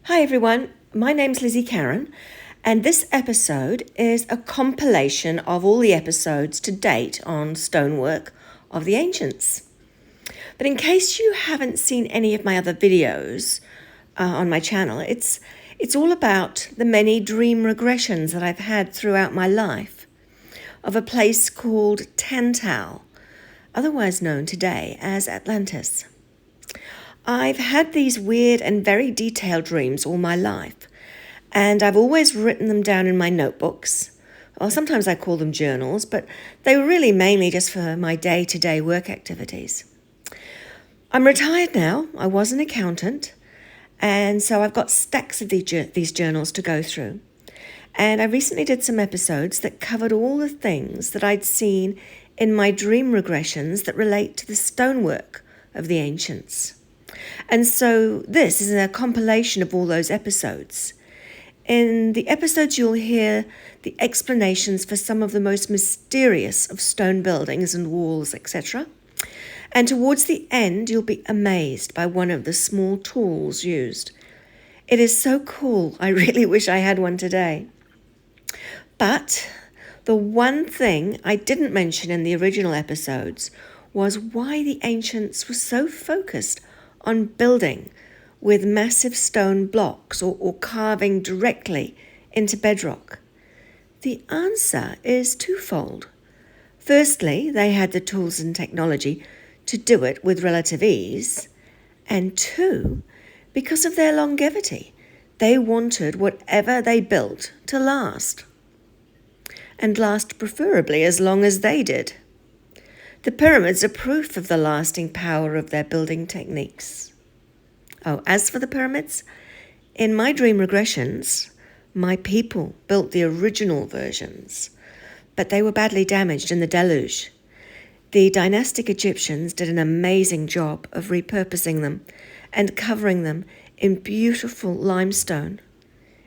Hi everyone, my name's Lizzie Karen, and this episode is a compilation of all the episodes to date on Stonework of the Ancients. But in case you haven't seen any of my other videos on my channel, it's all about the many dream regressions that I've had throughout my life of a place called Tantal, otherwise known today as Atlantis. I've had these weird and very detailed dreams all my life, and I've always written them down in my notebooks. Well, sometimes I call them journals, but they were really mainly just for my day-to-day work activities. I'm retired now. I was an accountant, and so I've got stacks of these journals to go through. And I recently did some episodes that covered all the things that I'd seen in my dream regressions that relate to the stonework of the ancients. And so this is a compilation of all those episodes. In the episodes, you'll hear the explanations for some of the most mysterious of stone buildings and walls, etc. And towards the end, you'll be amazed by one of the small tools used. It is so cool. I really wish I had one today. But the one thing I didn't mention in the original episodes was why the ancients were so focused on building with massive stone blocks or carving directly into bedrock. The answer is twofold. Firstly, they had the tools and technology to do it with relative ease. And two, because of their longevity, they wanted whatever they built to last. And last preferably as long as they did. The pyramids are proof of the lasting power of their building techniques. Oh, as for the pyramids, in my dream regressions, my people built the original versions, but they were badly damaged in the deluge. The dynastic Egyptians did an amazing job of repurposing them and covering them in beautiful limestone.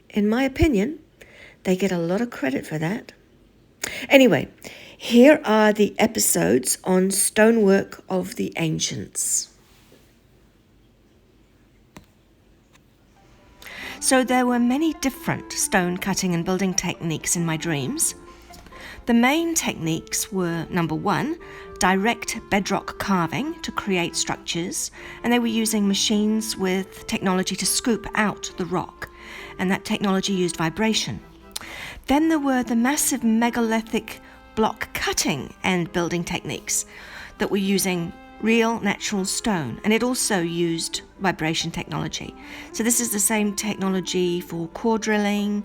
In my opinion, they get a lot of credit for that. Anyway, here are the episodes on stonework of the ancients. So there were many different stone cutting and building techniques in my dreams. The main techniques were, number one, direct bedrock carving to create structures, and they were using machines with technology to scoop out the rock, and that technology used vibration. Then there were the massive megalithic block cutting and building techniques that were using real natural stone, and it also used vibration technology. So this is the same technology for core drilling,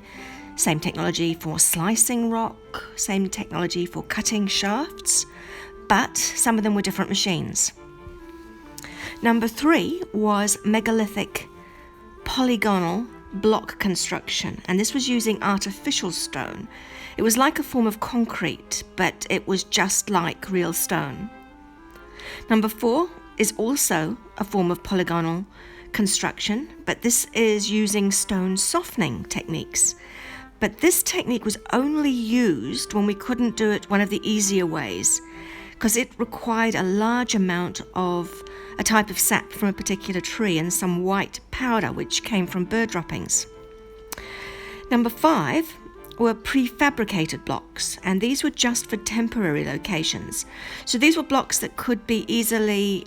same technology for slicing rock, same technology for cutting shafts, but some of them were different machines. Number three was megalithic polygonal block construction, and this was using artificial stone. It was like a form of concrete, but it was just like real stone. Number four is also a form of polygonal construction, but this is using stone softening techniques. But this technique was only used when we couldn't do it one of the easier ways, because it required a large amount of a type of sap from a particular tree and some white powder which came from bird droppings. Number five were prefabricated blocks, and these were just for temporary locations. So these were blocks that could be easily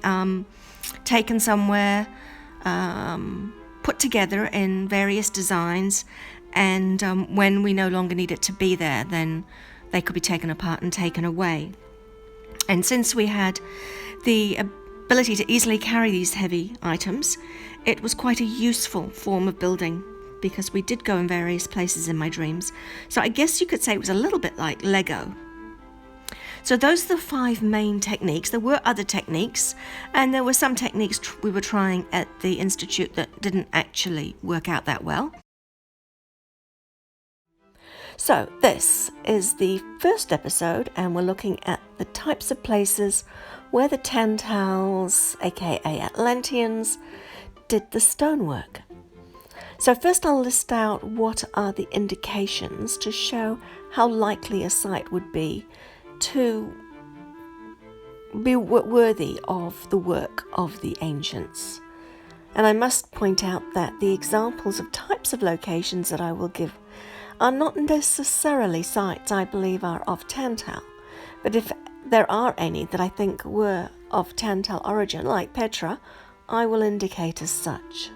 taken somewhere, put together in various designs, and when we no longer need it to be there, then they could be taken apart and taken away. And since we had the ability to easily carry these heavy items, it was quite a useful form of building because we did go in various places in my dreams. So I guess you could say it was a little bit like Lego. So those are the five main techniques. There were other techniques, and there were some techniques we were trying at the Institute that didn't actually work out that well. So this is the first episode, and we're looking at the types of places where the Tantals, aka Atlanteans, did the stonework. So first I'll list out what are the indications to show how likely a site would be to be worthy of the work of the ancients. And I must point out that the examples of types of locations that I will give are not necessarily sites I believe are of Tantal, but if there are any that I think were of Tantal origin, like Petra, I will indicate as such.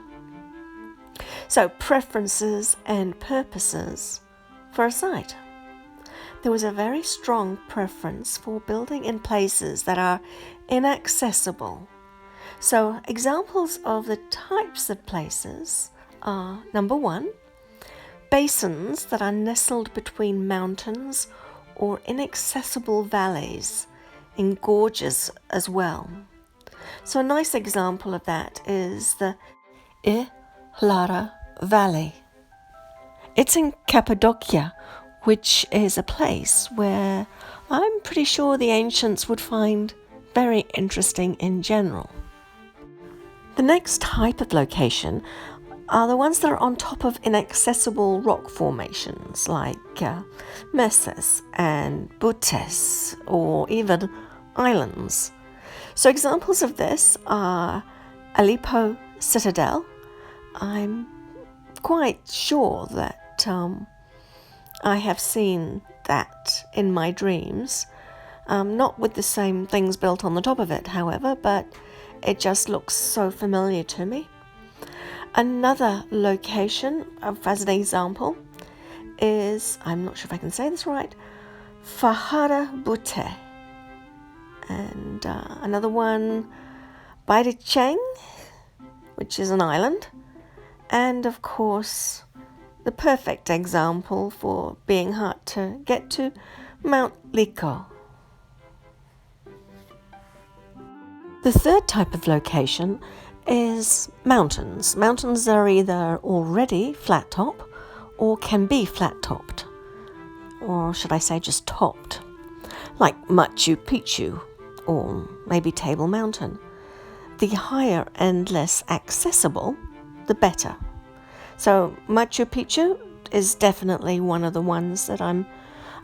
So, preferences and purposes for a site. There was a very strong preference for building in places that are inaccessible. So, examples of the types of places are, number one, basins that are nestled between mountains or inaccessible valleys, in gorges as well. So a nice example of that is the Ihlara Valley. It's in Cappadocia, which is a place where I'm pretty sure the ancients would find very interesting in general. The next type of location are the ones that are on top of inaccessible rock formations like mesas and buttes or even islands. So examples of this are Aleppo Citadel. I'm quite sure that I have seen that in my dreams, not with the same things built on the top of it, however, but it just looks so familiar to me. Another location, as an example, is, I'm not sure if I can say this right, Fahara Butte. And another one, Baidacheng, which is an island. And of course, the perfect example for being hard to get to, Mount Liko. The third type of location is mountains. Mountains are either already flat top or can be flat topped, or should I say just topped, like Machu Picchu or maybe Table Mountain. The higher and less accessible, the better. So Machu Picchu is definitely one of the ones that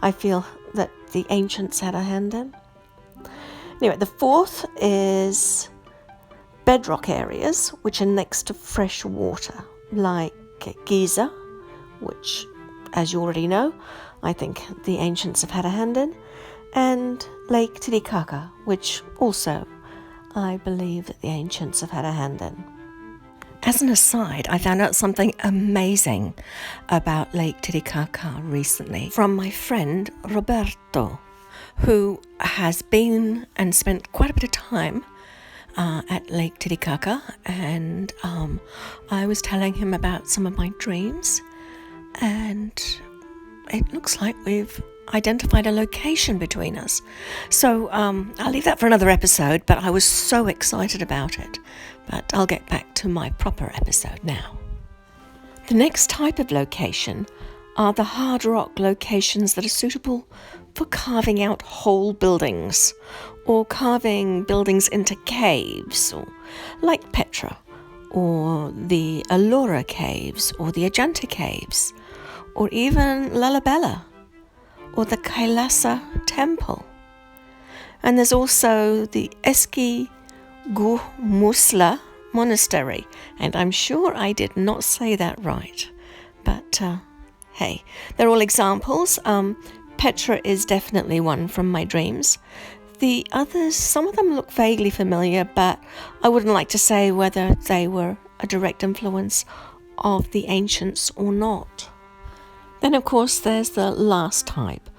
I feel that the ancients had a hand in. Anyway, the fourth is bedrock areas which are next to fresh water, like Giza, which, as you already know, I think the ancients have had a hand in, and Lake Titicaca, which also I believe that the ancients have had a hand in. As an aside, I found out something amazing about Lake Titicaca recently from my friend Roberto, who has been and spent quite a bit of time at Lake Titicaca, and I was telling him about some of my dreams, and it looks like we've identified a location between us. So I'll leave that for another episode, but I was so excited about it. But I'll get back to my proper episode now. The next type of location are the hard rock locations that are suitable for carving out whole buildings or carving buildings into caves, or like Petra or the Ellora caves or the Ajanta caves or even Lalibela or the Kailasa temple. And there's also the Eski Gumursla monastery, and I'm sure I did not say that right, but hey, they're all examples. Petra is definitely one from my dreams. The others, some of them look vaguely familiar, but I wouldn't like to say whether they were a direct influence of the ancients or not. Then, of course, there's the last type,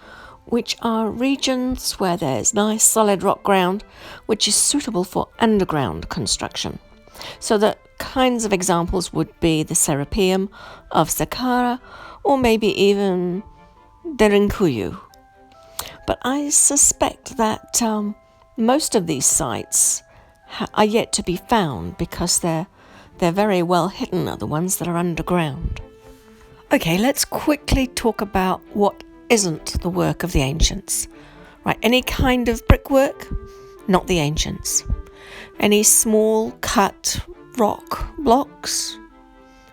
which are regions where there's nice solid rock ground, which is suitable for underground construction. So the kinds of examples would be the Serapeum of Saqqara, or maybe even Derinkuyu. But I suspect that most of these sites are yet to be found because they're very well hidden, are the ones that are underground. Okay, let's quickly talk about what isn't the work of the ancients. Right, any kind of brickwork, not the ancients. Any small cut rock blocks,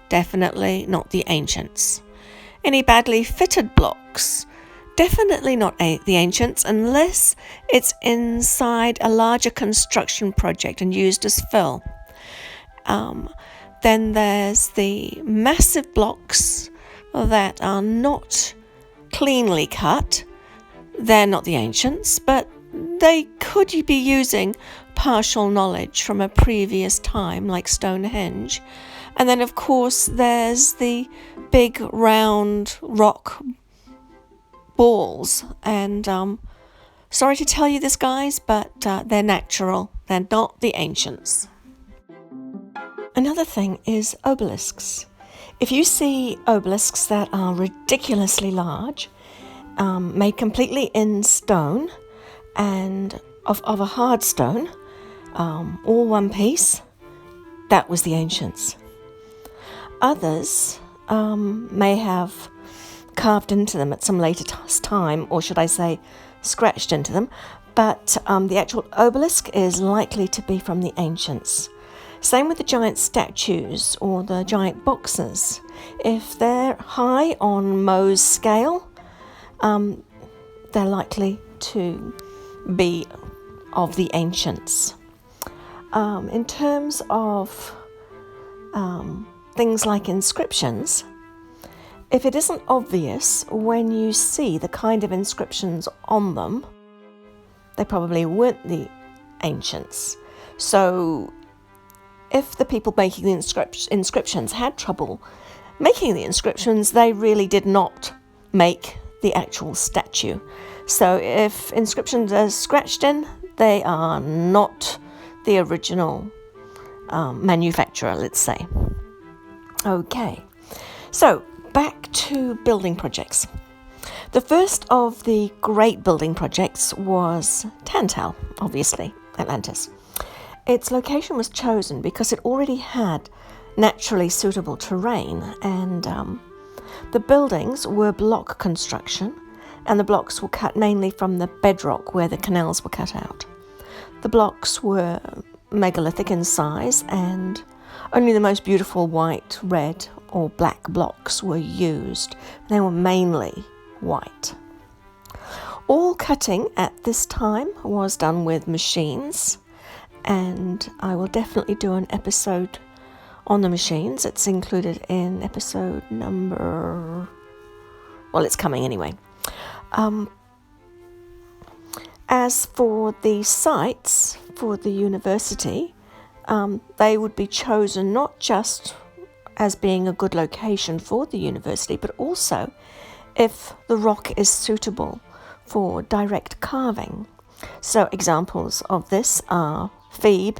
definitely not the ancients. Any badly fitted blocks, definitely not the ancients, unless it's inside a larger construction project and used as fill. Then there's the massive blocks that are not cleanly cut. They're not the ancients, but they could be using partial knowledge from a previous time, like Stonehenge. And then, of course, there's the big round rock balls. And sorry to tell you this, guys, but they're natural. They're not the ancients. Another thing is obelisks. If you see obelisks that are ridiculously large, made completely in stone and of a hard stone, all one piece, that was the ancients. Others may have carved into them at some later time, or should I say scratched into them, but the actual obelisk is likely to be from the ancients. Same with the giant statues or the giant boxes. If they're high on Mohs scale, they're likely to be of the ancients. In terms of things like inscriptions, if it isn't obvious when you see the kind of inscriptions on them, they probably weren't the ancients. So if the people making the inscriptions had trouble making the inscriptions, they really did not make the actual statue. So if inscriptions are scratched in, they are not the original manufacturer, let's say. Okay, so back to building projects. The first of the great building projects was Tantal, obviously, Atlantis. Its location was chosen because it already had naturally suitable terrain, and the buildings were block construction, and the blocks were cut mainly from the bedrock where the canals were cut out. The blocks were megalithic in size, and only the most beautiful white, red, or black blocks were used. They were mainly white. All cutting at this time was done with machines, and I will definitely do an episode on the machines. It's included in episode number... well, it's coming anyway. As for the sites for the university, they would be chosen not just as being a good location for the university, but also if the rock is suitable for direct carving. So examples of this are Thebe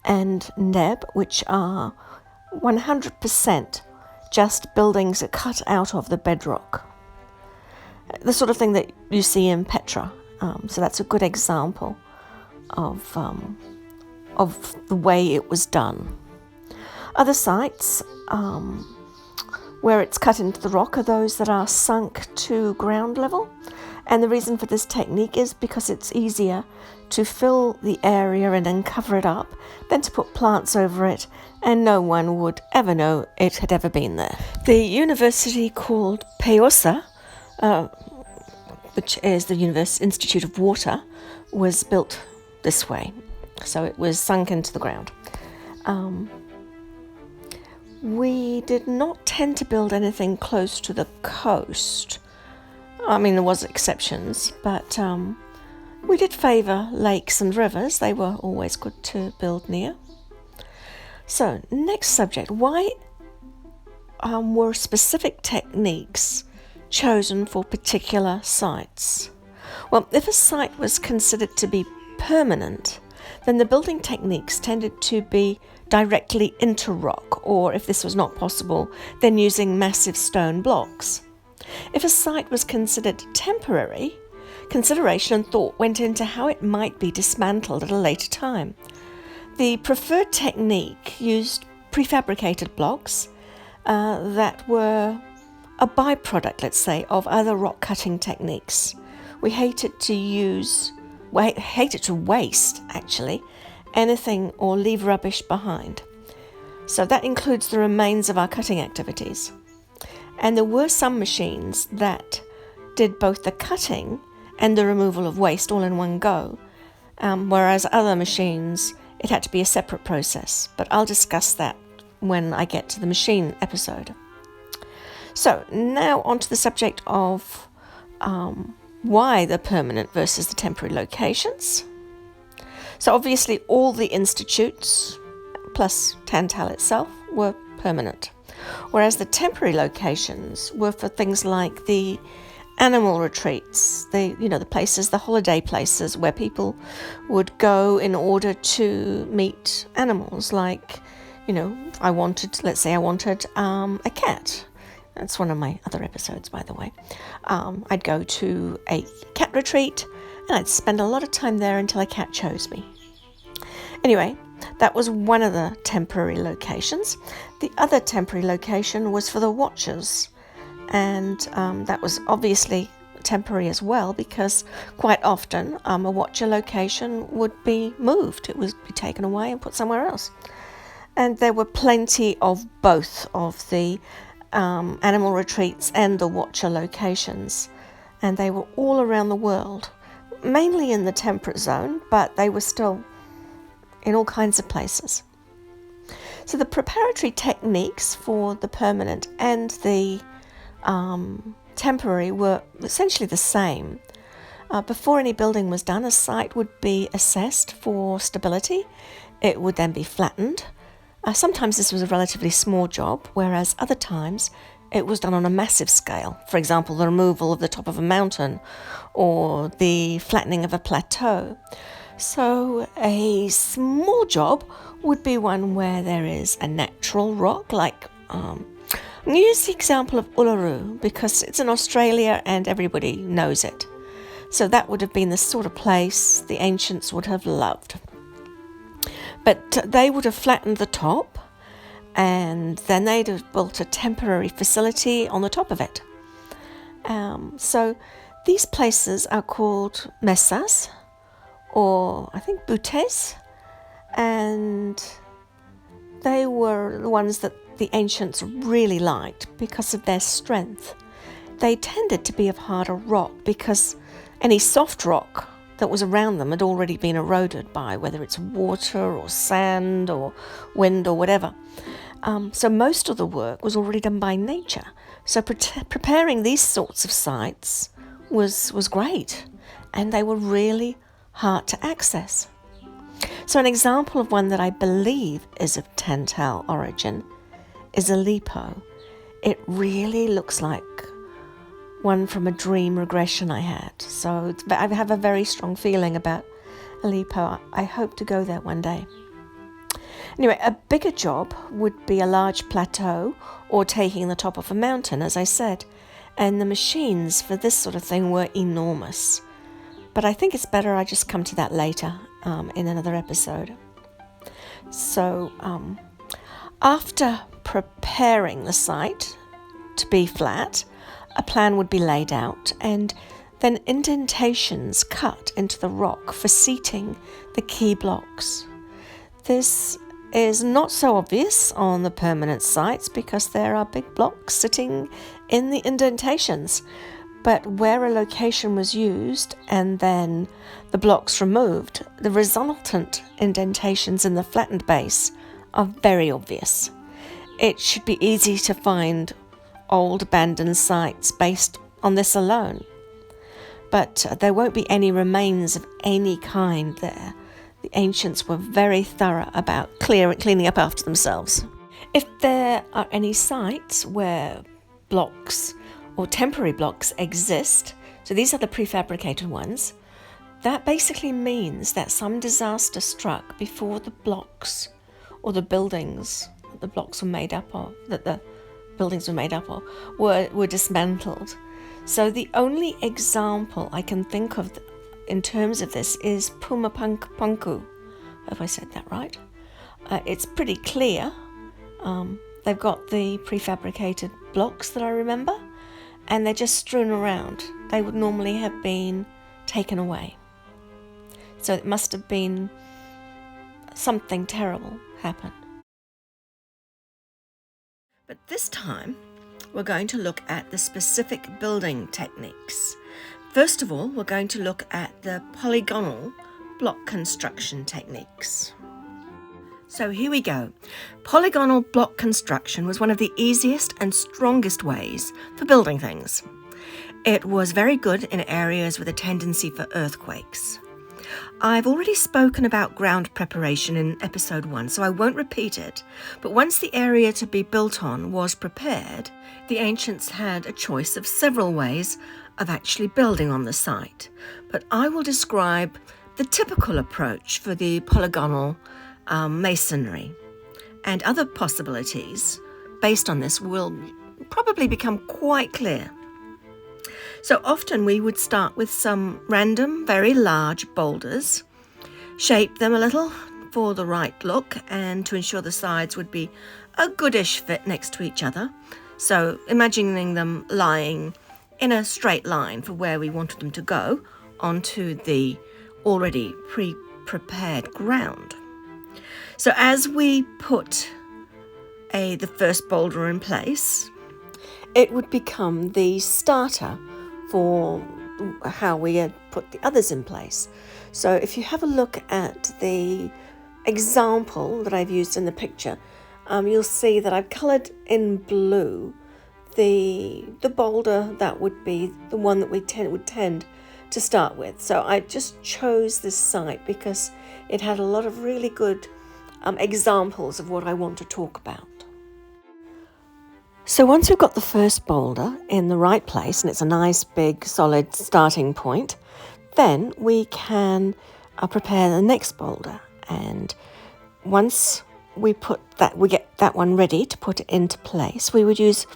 and Neb, which are 100% just buildings cut out of the bedrock. The sort of thing that you see in Petra. So that's a good example of the way it was done. Other sites where it's cut into the rock are those that are sunk to ground level. And the reason for this technique is because it's easier to fill the area and then cover it up than to put plants over it, and no one would ever know it had ever been there. The university called Peosa, which is the Institute of Water, was built this way. So it was sunk into the ground. We did not tend to build anything close to the coast. I mean, there was exceptions, but we did favour lakes and rivers. They were always good to build near. So, next subject. Why were specific techniques chosen for particular sites? Well, if a site was considered to be permanent, then the building techniques tended to be directly into rock, or if this was not possible, then using massive stone blocks. If a site was considered temporary, consideration and thought went into how it might be dismantled at a later time. The preferred technique used prefabricated blocks that were a byproduct, let's say, of other rock cutting techniques. We hated to waste, actually, anything or leave rubbish behind. So that includes the remains of our cutting activities. And there were some machines that did both the cutting and the removal of waste all in one go, whereas other machines, it had to be a separate process. But I'll discuss that when I get to the machine episode. So now onto the subject of why the permanent versus the temporary locations. So obviously all the institutes plus Tantal itself were permanent, whereas the temporary locations were for things like the animal retreats, the places, the holiday places where people would go in order to meet animals. Like, let's say I wanted a cat. That's one of my other episodes, by the way. I'd go to a cat retreat and I'd spend a lot of time there until a cat chose me. Anyway, that was one of the temporary locations. The other temporary location was for the watchers, and that was obviously temporary as well, because quite often a watcher location would be moved. It would be taken away and put somewhere else. And there were plenty of both of the animal retreats and the watcher locations, and they were all around the world, mainly in the temperate zone, but they were still in all kinds of places. So the preparatory techniques for the permanent and the temporary were essentially the same. Before any building was done, a site would be assessed for stability. It would then be flattened. Sometimes this was a relatively small job, whereas other times it was done on a massive scale. For example, the removal of the top of a mountain or the flattening of a plateau. So a small job would be one where there is a natural rock, like I'm going to use the example of Uluru because it's in Australia and everybody knows it. So that would have been the sort of place the ancients would have loved. But they would have flattened the top, and then they'd have built a temporary facility on the top of it. So these places are called mesas, or I think buttes, and they were the ones that the ancients really liked because of their strength. They tended to be of harder rock because any soft rock that was around them had already been eroded by whether it's water or sand or wind or whatever. So most of the work was already done by nature. So preparing these sorts of sites was great, and they were really hard to access. So an example of one that I believe is of Tantal origin is Aleppo. It really looks like one from a dream regression I had. So I have a very strong feeling about Aleppo. I hope to go there one day. Anyway, a bigger job would be a large plateau or taking the top of a mountain, as I said. And the machines for this sort of thing were enormous. But I think it's better I just come to that later in another episode. So after preparing the site to be flat, a plan would be laid out and then indentations cut into the rock for seating the key blocks. This is not so obvious on the permanent sites because there are big blocks sitting in the indentations. But where a location was used and then the blocks removed, the resultant indentations in the flattened base are very obvious. It should be easy to find old abandoned sites based on this alone. But there won't be any remains of any kind there. The ancients were very thorough about cleaning up after themselves. If there are any sites where blocks or temporary blocks exist, so these are the prefabricated ones, that basically means that some disaster struck before the blocks or the buildings that the blocks were made up of, that the buildings were made up of, were dismantled. So the only example I can think of in terms of this is Pumapunku. Have I said that right? It's pretty clear. They've got the prefabricated blocks that I remember, and they're just strewn around. They would normally have been taken away. So it must have been something terrible happened. But this time, we're going to look at the specific building techniques. First of all, we're going to look at the polygonal block construction techniques. So here we go. Polygonal block construction was one of the easiest and strongest ways for building things. It was very good in areas with a tendency for earthquakes. I've already spoken about ground preparation in episode 1, so I won't repeat it. But once the area to be built on was prepared, the ancients had a choice of several ways of actually building on the site. But I will describe the typical approach for the polygonal masonry, and other possibilities based on this will probably become quite clear. So often we would start with some random, very large boulders, shape them a little for the right look and to ensure the sides would be a goodish fit next to each other. So imagining them lying in a straight line for where we wanted them to go onto the already pre-prepared ground. So as we put the first boulder in place, it would become the starter for how we had put the others in place. So if you have a look at the example that I've used in the picture, you'll see that I've coloured in blue the boulder that would be the one that would tend to start with. So I just chose this site because it had a lot of really good examples of what I want to talk about. So once we've got the first boulder in the right place, and it's a nice big solid starting point, then we can prepare the next boulder. And once we get that one ready to put it into place, we would use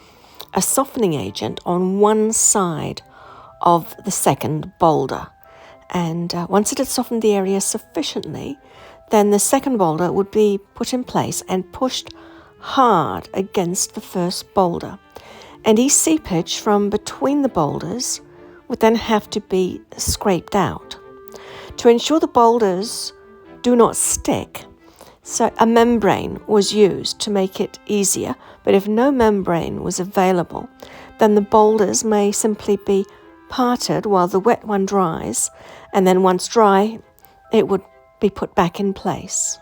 a softening agent on one side of the second boulder. And once it had softened the area sufficiently, then the second boulder would be put in place and pushed hard against the first boulder. Any seepage from between the boulders would then have to be scraped out. To ensure the boulders do not stick, so a membrane was used to make it easier, but if no membrane was available, then the boulders may simply be parted while the wet one dries, and then once dry, it would be put back in place.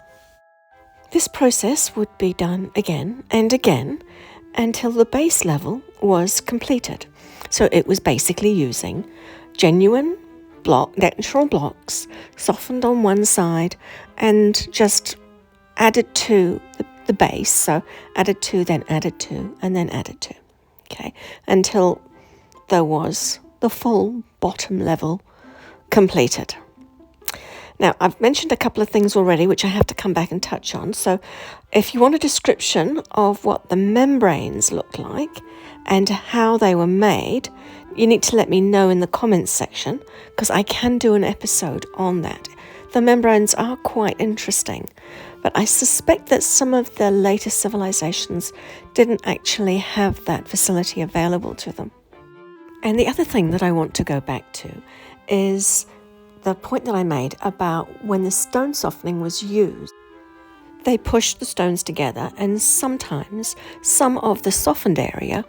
This process would be done again and again until the base level was completed. So it was basically using genuine natural blocks, softened on one side, and just added to the base. So added to, then added to, and then added to. Okay, until there was the full bottom level completed. Now, I've mentioned a couple of things already, which I have to come back and touch on. So if you want a description of what the membranes look like and how they were made, you need to let me know in the comments section, because I can do an episode on that. The membranes are quite interesting, but I suspect that some of the later civilizations didn't actually have that facility available to them. And the other thing that I want to go back to is the point that I made about when the stone softening was used. They pushed the stones together, and sometimes some of the softened area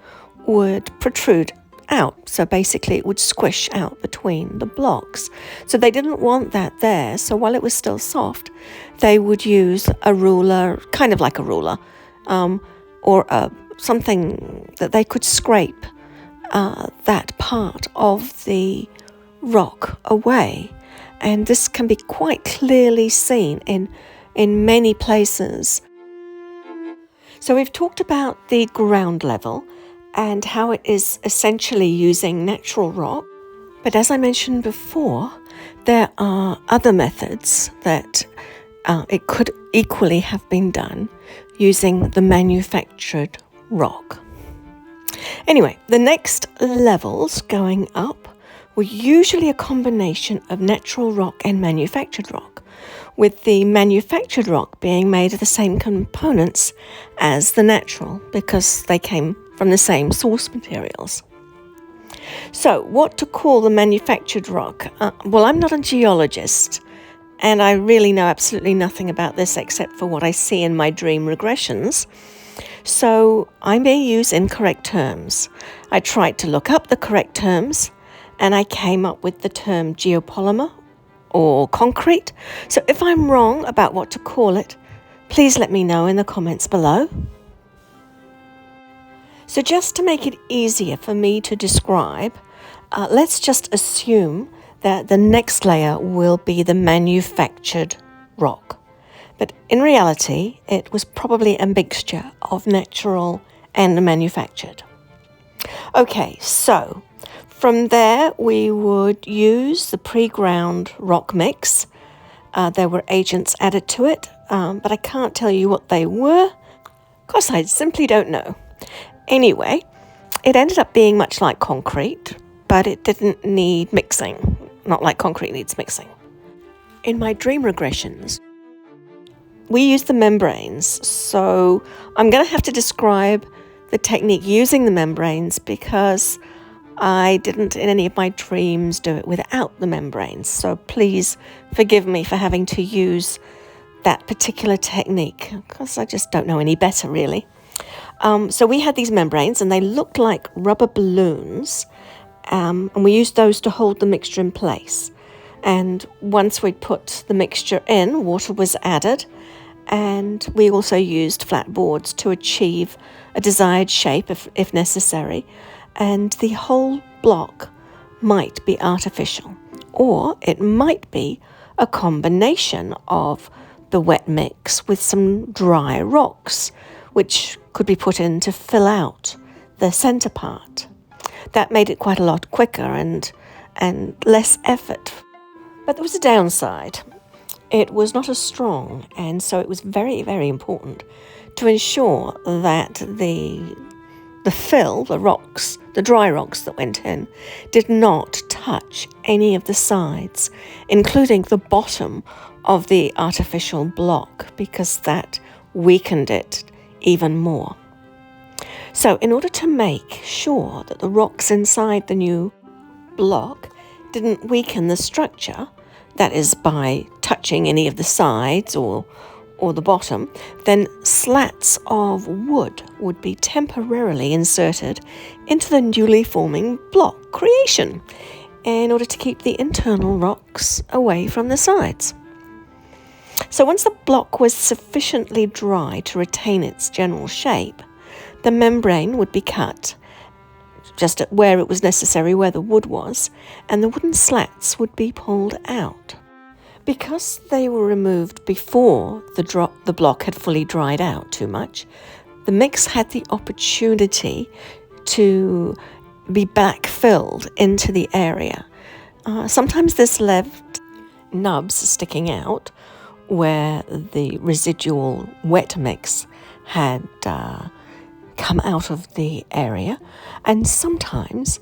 would protrude out. So basically it would squish out between the blocks. So they didn't want that there. So while it was still soft, they would use a ruler, kind of like a ruler, or something that they could scrape that part of the rock away. And this can be quite clearly seen in many places. So we've talked about the ground level and how it is essentially using natural rock. But as I mentioned before, there are other methods that it could equally have been done using the manufactured rock. Anyway, the next levels going up were usually a combination of natural rock and manufactured rock, with the manufactured rock being made of the same components as the natural because they came from the same source materials. So what to call the manufactured rock? Well, I'm not a geologist, and I really know absolutely nothing about this except for what I see in my dream regressions. So I may use incorrect terms. I tried to look up the correct terms, and I came up with the term geopolymer or concrete. So if I'm wrong about what to call it, Please let me know in the comments below. So just to make it easier for me to describe, let's just assume that the next layer will be the manufactured rock. But in reality, it was probably a mixture of natural and manufactured. Okay, so from there we would use the pre-ground rock mix. There were agents added to it, but I can't tell you what they were, because I simply don't know. Anyway, it ended up being much like concrete, but it didn't need mixing, not like concrete needs mixing. In my dream regressions, we used the membranes, so I'm going to have to describe the technique using the membranes because I didn't in any of my dreams do it without the membranes. So please forgive me for having to use that particular technique because I just don't know any better really. So we had these membranes and they looked like rubber balloons, and we used those to hold the mixture in place. And once we'd put the mixture in, water was added, and we also used flat boards to achieve a desired shape if necessary. And the whole block might be artificial, or it might be a combination of the wet mix with some dry rocks, which could be put in to fill out the center part. That made it quite a lot quicker and less effort. But there was a downside. It was not as strong, and so it was very, very important to ensure that the fill, the rocks, the dry rocks that went in, did not touch any of the sides, including the bottom of the artificial block, because that weakened it even more. So in order to make sure that the rocks inside the new block didn't weaken the structure, that is by touching any of the sides or the bottom, then slats of wood would be temporarily inserted into the newly forming block creation in order to keep the internal rocks away from the sides. So once the block was sufficiently dry to retain its general shape, the membrane would be cut just at where it was necessary, where the wood was, and the wooden slats would be pulled out. Because they were removed before the block had fully dried out too much, the mix had the opportunity to be backfilled into the area. Sometimes this left nubs sticking out where the residual wet mix had come out of the area, and sometimes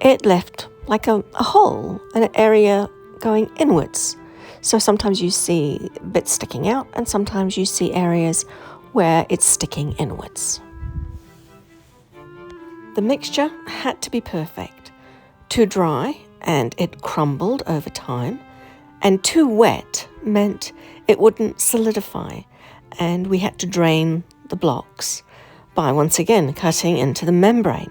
it left like a hole, an area going inwards. So sometimes you see bits sticking out, and sometimes you see areas where it's sticking inwards. The mixture had to be perfect. Too dry and it crumbled over time, and too wet meant it wouldn't solidify, and we had to drain the blocks by once again cutting into the membrane.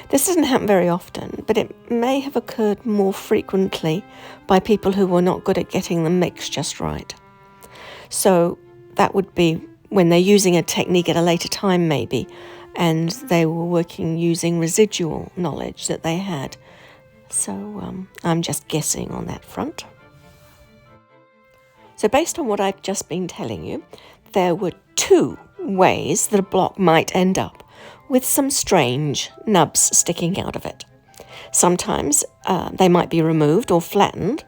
This doesn't happen very often, but it may have occurred more frequently by people who were not good at getting the mix just right. So that would be when they're using a technique at a later time maybe, and they were working using residual knowledge that they had. So I'm just guessing on that front. So based on what I've just been telling you, there were two ways that a block might end up with some strange nubs sticking out of it. Sometimes they might be removed or flattened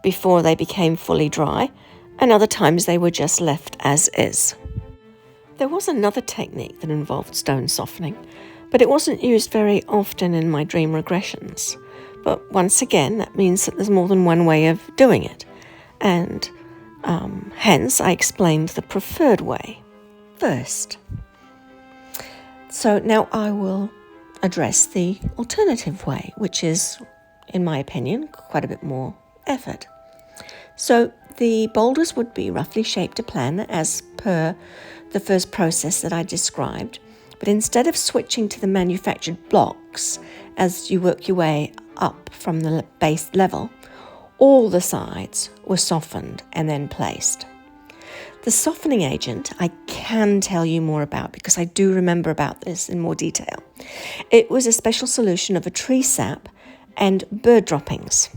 before they became fully dry, and other times they were just left as is. There was another technique that involved stone softening, but it wasn't used very often in my dream regressions. But once again, that means that there's more than one way of doing it, and hence I explained the preferred way first. So now I will address the alternative way, which is, in my opinion, quite a bit more effort. So the boulders would be roughly shaped to plan as per the first process that I described, but instead of switching to the manufactured blocks as you work your way up from the base level, all the sides were softened and then placed. The softening agent I can tell you more about because I do remember about this in more detail. It was a special solution of a tree sap and bird droppings.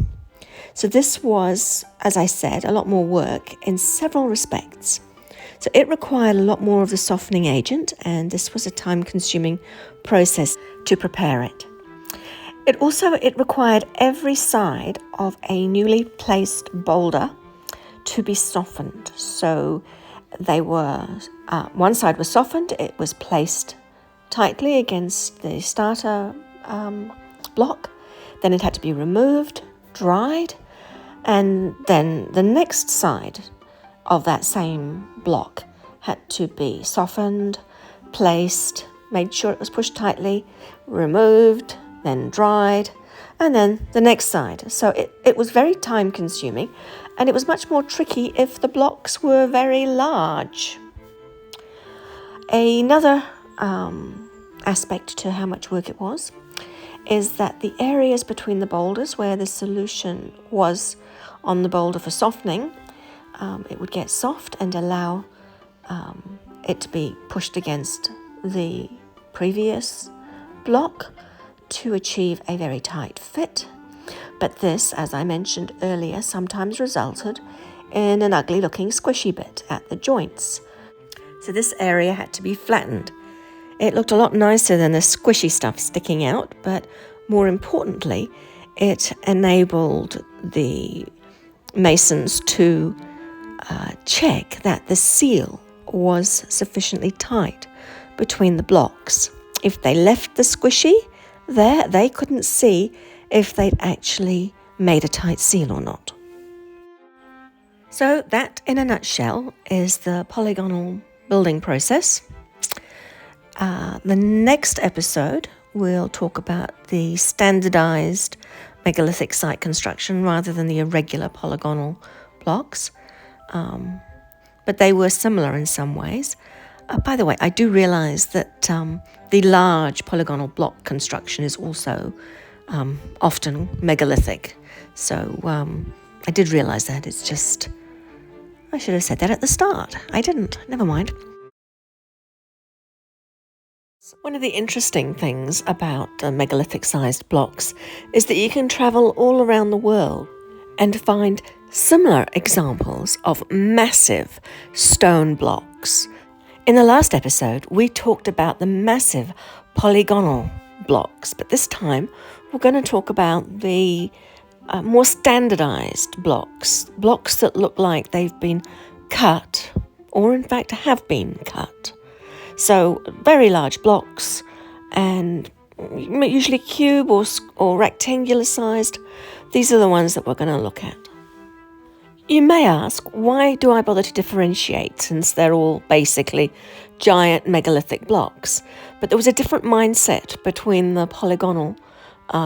So this was, as I said, a lot more work in several respects. So it required a lot more of the softening agent, and this was a time-consuming process to prepare it. It required every side of a newly placed boulder to be softened. So they were, one side was softened, it was placed tightly against the starter block, then it had to be removed, dried, and then the next side of that same block had to be softened, placed, made sure it was pushed tightly, removed, then dried, and then the next side. So it was very time consuming, and it was much more tricky if the blocks were very large. Another aspect to how much work it was is that the areas between the boulders where the solution was on the boulder for softening, it would get soft and allow it to be pushed against the previous block to achieve a very tight fit. But this, as I mentioned earlier, sometimes resulted in an ugly looking squishy bit at the joints. So this area had to be flattened. It looked a lot nicer than the squishy stuff sticking out, but more importantly, it enabled the masons to check that the seal was sufficiently tight between the blocks. If they left the squishy there, they couldn't see if they'd actually made a tight seal or not. So that, in a nutshell, is the polygonal building process. The next episode, we'll talk about the standardized megalithic site construction rather than the irregular polygonal blocks. But they were similar in some ways. By the way, I do realize that the large polygonal block construction is also often megalithic. So I did realize that. It's just, I should have said that at the start. I didn't. Never mind. One of the interesting things about megalithic-sized blocks is that you can travel all around the world and find similar examples of massive stone blocks. In the last episode, we talked about the massive polygonal blocks, but this time we're going to talk about the more standardized blocks that look like they've been cut, or in fact have been cut. So very large blocks, and usually cube or rectangular sized. These are the ones that we're going to look at. You may ask, why do I bother to differentiate since they're all basically giant megalithic blocks? But there was a different mindset between the polygonal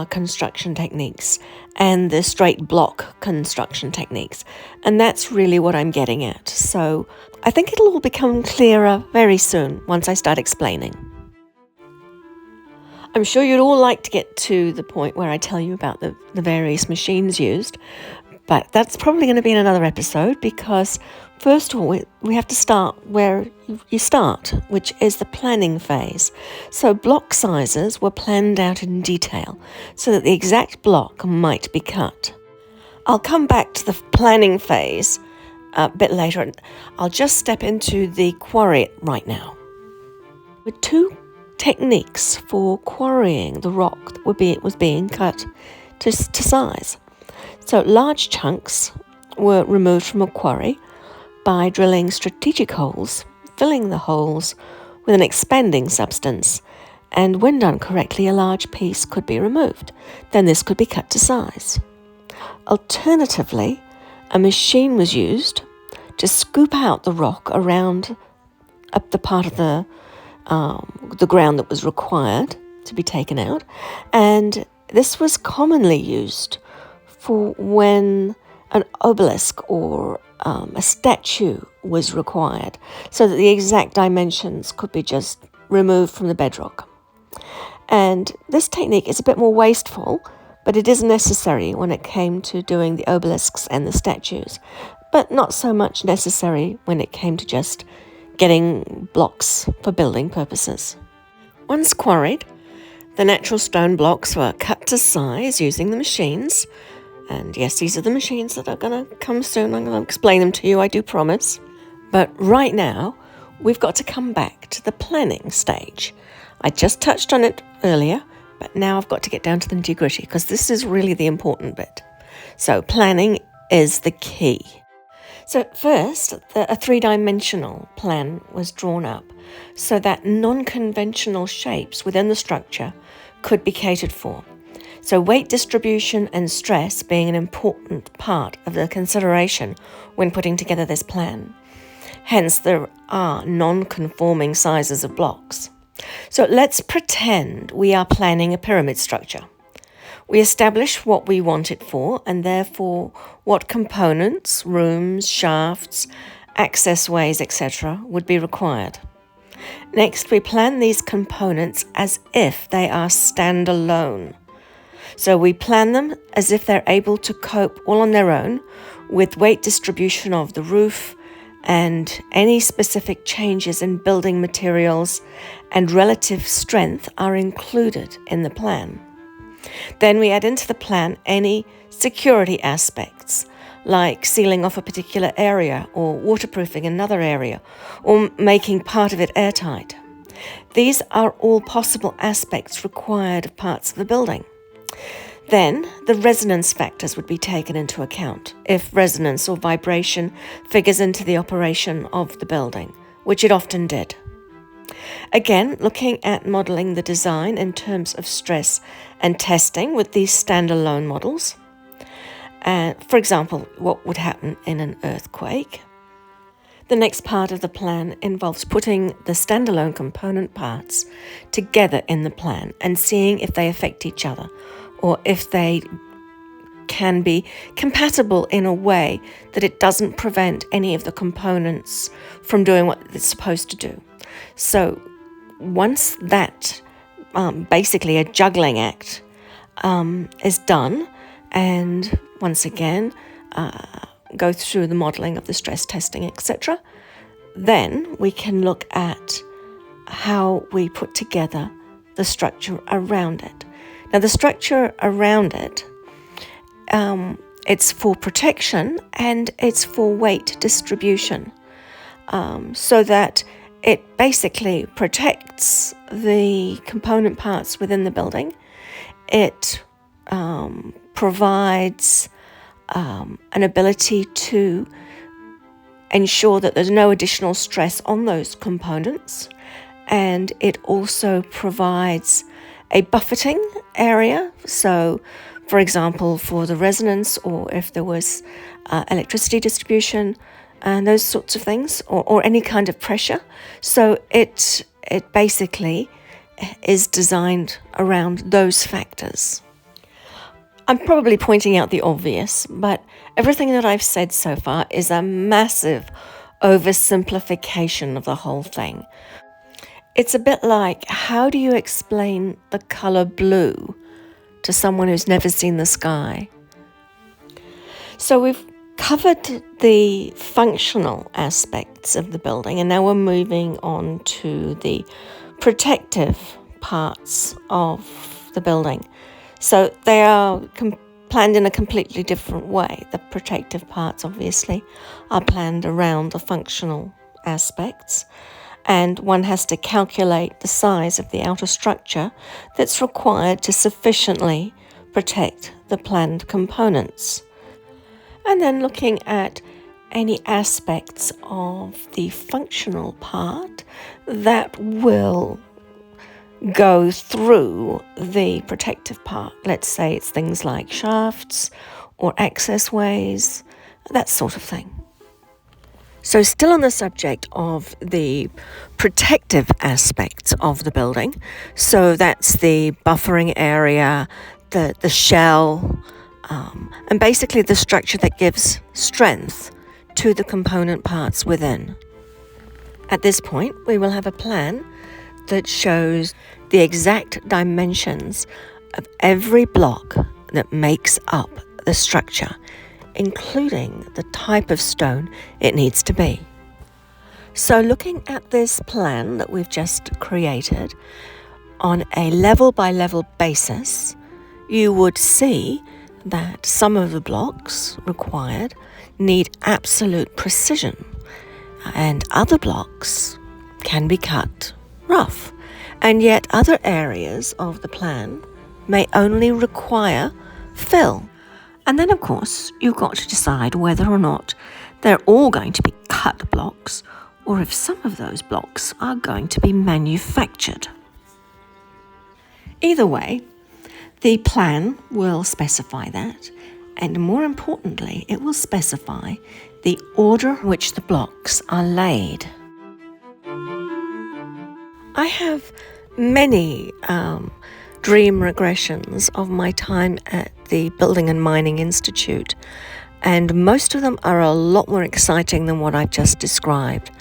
construction techniques and the straight block construction techniques. And that's really what I'm getting at. So I think it'll all become clearer very soon once I start explaining. I'm sure you'd all like to get to the point where I tell you about the various machines used, but that's probably going to be in another episode because first of all, we have to start where you start, which is the planning phase. So block sizes were planned out in detail so that the exact block might be cut. I'll come back to the planning phase a bit later, and I'll just step into the quarry right now. With two techniques for quarrying the rock that was being cut to size. So large chunks were removed from a quarry by drilling strategic holes, filling the holes with an expanding substance, and when done correctly, a large piece could be removed. Then this could be cut to size. Alternatively, a machine was used to scoop out the rock around up the part of the ground that was required to be taken out, and this was commonly used for when an obelisk or a statue was required, so that the exact dimensions could be just removed from the bedrock. And this technique is a bit more wasteful, but it is necessary when it came to doing the obelisks and the statues. but not so much necessary when it came to just getting blocks for building purposes. Once quarried, the natural stone blocks were cut to size using the machines. And yes, these are the machines that are going to come soon. I'm going to explain them to you, I do promise. But right now, we've got to come back to the planning stage. I just touched on it earlier, but now I've got to get down to the nitty-gritty because this is really the important bit. So planning is the key. So at first, a three-dimensional plan was drawn up so that non-conventional shapes within the structure could be catered for. So weight distribution and stress being an important part of the consideration when putting together this plan. Hence, there are non-conforming sizes of blocks. So let's pretend we are planning a pyramid structure. We establish what we want it for and therefore what components, rooms, shafts, accessways, etc. would be required. Next, we plan these components as if they are standalone. So we plan them as if they're able to cope all on their own with weight distribution of the roof and any specific changes in building materials and relative strength are included in the plan. Then we add into the plan any security aspects like sealing off a particular area or waterproofing another area or making part of it airtight. These are all possible aspects required of parts of the building. Then the resonance factors would be taken into account if resonance or vibration figures into the operation of the building, which it often did. Again, looking at modelling the design in terms of stress and testing with these standalone models. For example, what would happen in an earthquake. The next part of the plan involves putting the standalone component parts together in the plan and seeing if they affect each other or if they can be compatible in a way that it doesn't prevent any of the components from doing what it's supposed to do. So once that, basically a juggling act, is done, and once again go through the modelling of the stress testing, etc., then we can look at how we put together the structure around it. Now, the structure around it, it's for protection and it's for weight distribution, so that it basically protects the component parts within the building. It provides an ability to ensure that there's no additional stress on those components, and it also provides a buffeting area. So, for example, for the resonance or if there was electricity distribution and those sorts of things, or any kind of pressure. So it basically is designed around those factors. I'm probably pointing out the obvious, but everything that I've said so far is a massive oversimplification of the whole thing. It's a bit like, how do you explain the colour blue to someone who's never seen the sky? So we've covered the functional aspects of the building, and now we're moving on to the protective parts of the building. So they are planned in a completely different way. The protective parts, obviously, are planned around the functional aspects, and one has to calculate the size of the outer structure that's required to sufficiently protect the planned components. And then looking at any aspects of the functional part that will go through the protective part. Let's say it's things like shafts or accessways, that sort of thing. So still on the subject of the protective aspects of the building, so that's the buffering area, the shell, and basically the structure that gives strength to the component parts within. At this point, we will have a plan that shows the exact dimensions of every block that makes up the structure including the type of stone it needs to be. So looking at this plan that we've just created on a level-by-level basis, you would see that some of the blocks required need absolute precision, and other blocks can be cut rough, and yet other areas of the plan may only require fill. And then, of course, you've got to decide whether or not they're all going to be cut blocks, or if some of those blocks are going to be manufactured. Either way, the plan will specify that, and more importantly, it will specify the order in which the blocks are laid. I have many dream regressions of my time at the Building and Mining Institute, and most of them are a lot more exciting than what I've just described.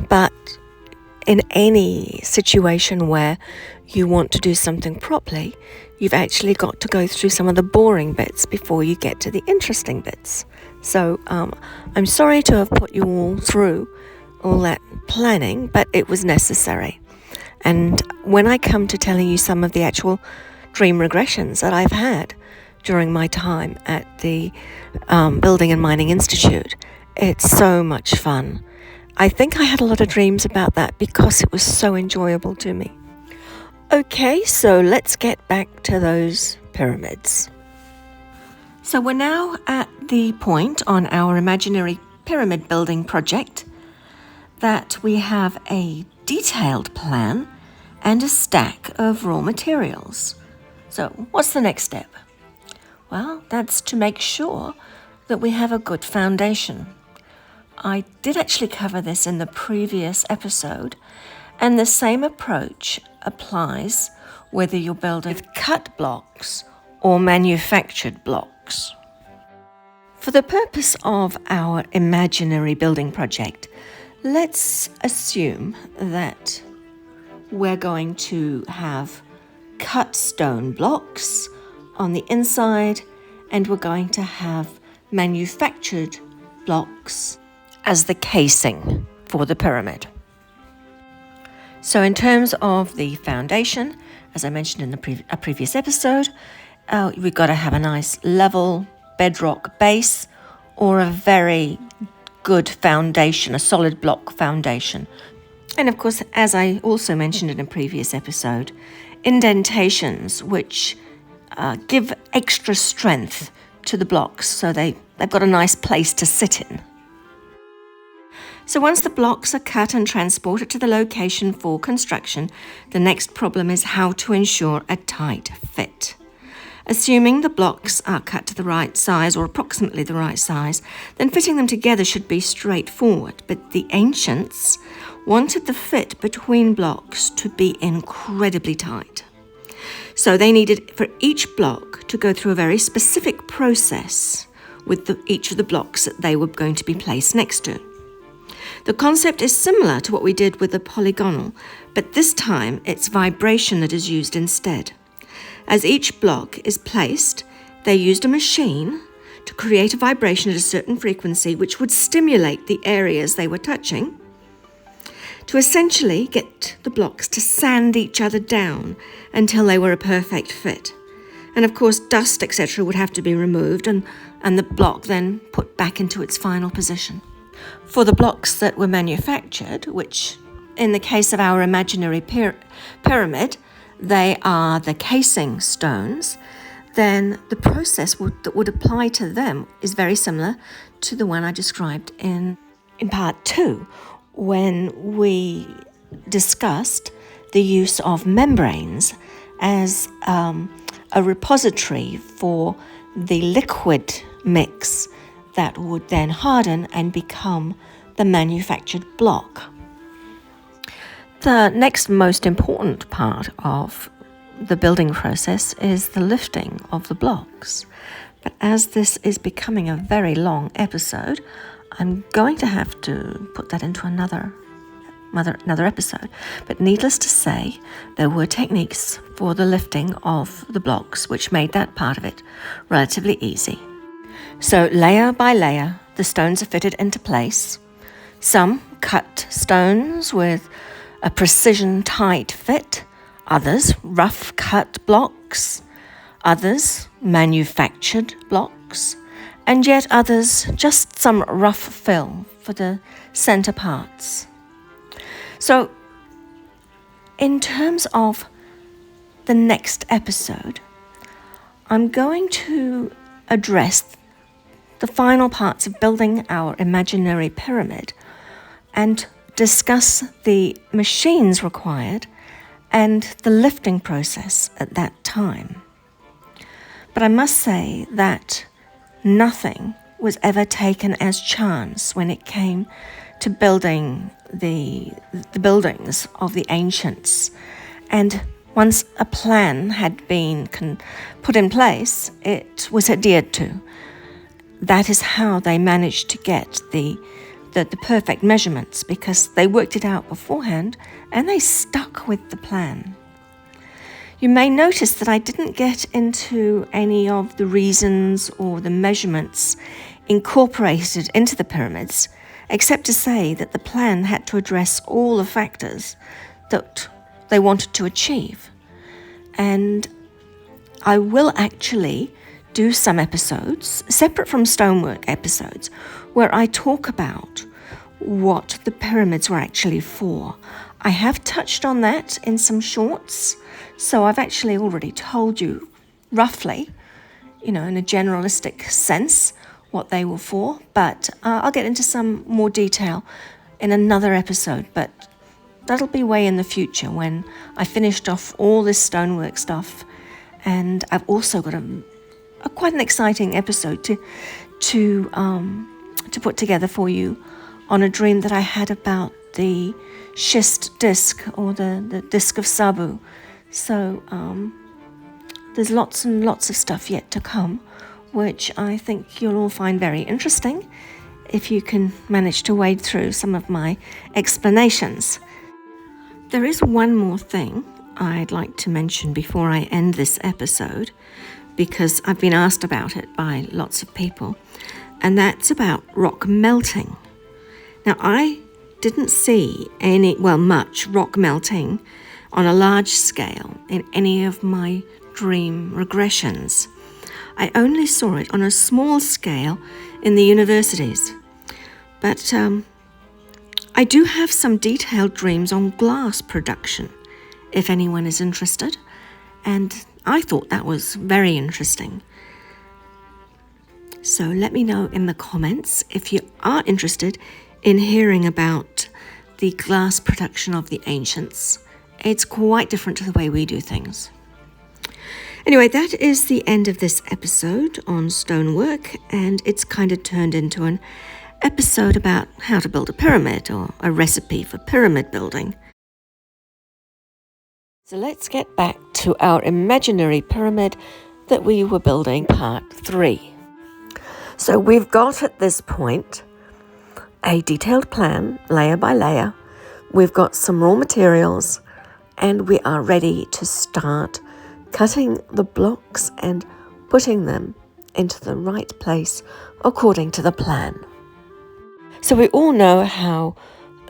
But in any situation where you want to do something properly, you've actually got to go through some of the boring bits before you get to the interesting bits. So I'm sorry to have put you all through all that planning, but it was necessary. And when I come to telling you some of the actual dream regressions that I've had during my time at the Building and Mining Institute, it's so much fun. I think I had a lot of dreams about that because it was so enjoyable to me. Okay, so let's get back to those pyramids. So we're now at the point on our imaginary pyramid building project that we have a detailed plan and a stack of raw materials. So what's the next step? Well, that's to make sure that we have a good foundation. I did actually cover this in the previous episode, and the same approach applies whether you're building with cut blocks or manufactured blocks. For the purpose of our imaginary building project, let's assume that we're going to have cut stone blocks on the inside, and we're going to have manufactured blocks as the casing for the pyramid. So in terms of the foundation, as I mentioned in a previous episode, we've got to have a nice level bedrock base or a very good foundation, a solid block foundation. And of course, as I also mentioned in a previous episode, indentations which give extra strength to the blocks so they've got a nice place to sit in. So once the blocks are cut and transported to the location for construction, the next problem is how to ensure a tight fit. Assuming the blocks are cut to the right size or approximately the right size, then fitting them together should be straightforward. But the ancients wanted the fit between blocks to be incredibly tight. So they needed for each block to go through a very specific process with each of the blocks that they were going to be placed next to. The concept is similar to what we did with the polygonal, but this time it's vibration that is used instead. As each block is placed, they used a machine to create a vibration at a certain frequency which would stimulate the areas they were touching to essentially get the blocks to sand each other down until they were a perfect fit. And of course, dust, etc. would have to be removed and the block then put back into its final position. For the blocks that were manufactured, which in the case of our imaginary pyramid, they are the casing stones, then the process that would apply to them is very similar to the one I described in part 2, when we discussed the use of membranes as a repository for the liquid mix that would then harden and become the manufactured block. The next most important part of the building process is the lifting of the blocks. But as this is becoming a very long episode, I'm going to have to put that into another episode. But needless to say, there were techniques for the lifting of the blocks which made that part of it relatively easy. So layer by layer, the stones are fitted into place. Some cut stones with a precision tight fit, others rough cut blocks, others manufactured blocks, and yet others just some rough fill for the center parts. So in terms of the next episode, I'm going to address the final parts of building our imaginary pyramid and discuss the machines required and the lifting process at that time. But I must say that nothing was ever taken as chance when it came to building the buildings of the ancients. And once a plan had been put in place, it was adhered to. That is how they managed to get the perfect measurements, because they worked it out beforehand and they stuck with the plan. You may notice that I didn't get into any of the reasons or the measurements incorporated into the pyramids, except to say that the plan had to address all the factors that they wanted to achieve. And I will actually do some episodes, separate from Stonework episodes, where I talk about what the pyramids were actually for. I have touched on that in some shorts, so I've actually already told you roughly, in a generalistic sense, what they were for, but I'll get into some more detail in another episode, but that'll be way in the future when I finished off all this stonework stuff. And I've also got quite an exciting episode to put together for you on a dream that I had about the schist disc, or the disc of Sabu. So there's lots and lots of stuff yet to come, which I think you'll all find very interesting if you can manage to wade through some of my explanations. There is one more thing I'd like to mention before I end this episode, because I've been asked about it by lots of people, and that's about rock melting. Now, I didn't see much rock melting on a large scale in any of my dream regressions. I only saw it on a small scale in the universities. But I do have some detailed dreams on glass production, if anyone is interested, and I thought that was very interesting. So let me know in the comments if you are interested in hearing about the glass production of the ancients. It's quite different to the way we do things. Anyway, that is the end of this episode on stonework, and it's kind of turned into an episode about how to build a pyramid, or a recipe for pyramid building. So let's get back to our imaginary pyramid that we were building, part 3. So we've got at this point a detailed plan, layer by layer. We've got some raw materials, and we are ready to start cutting the blocks and putting them into the right place according to the plan. So we all know how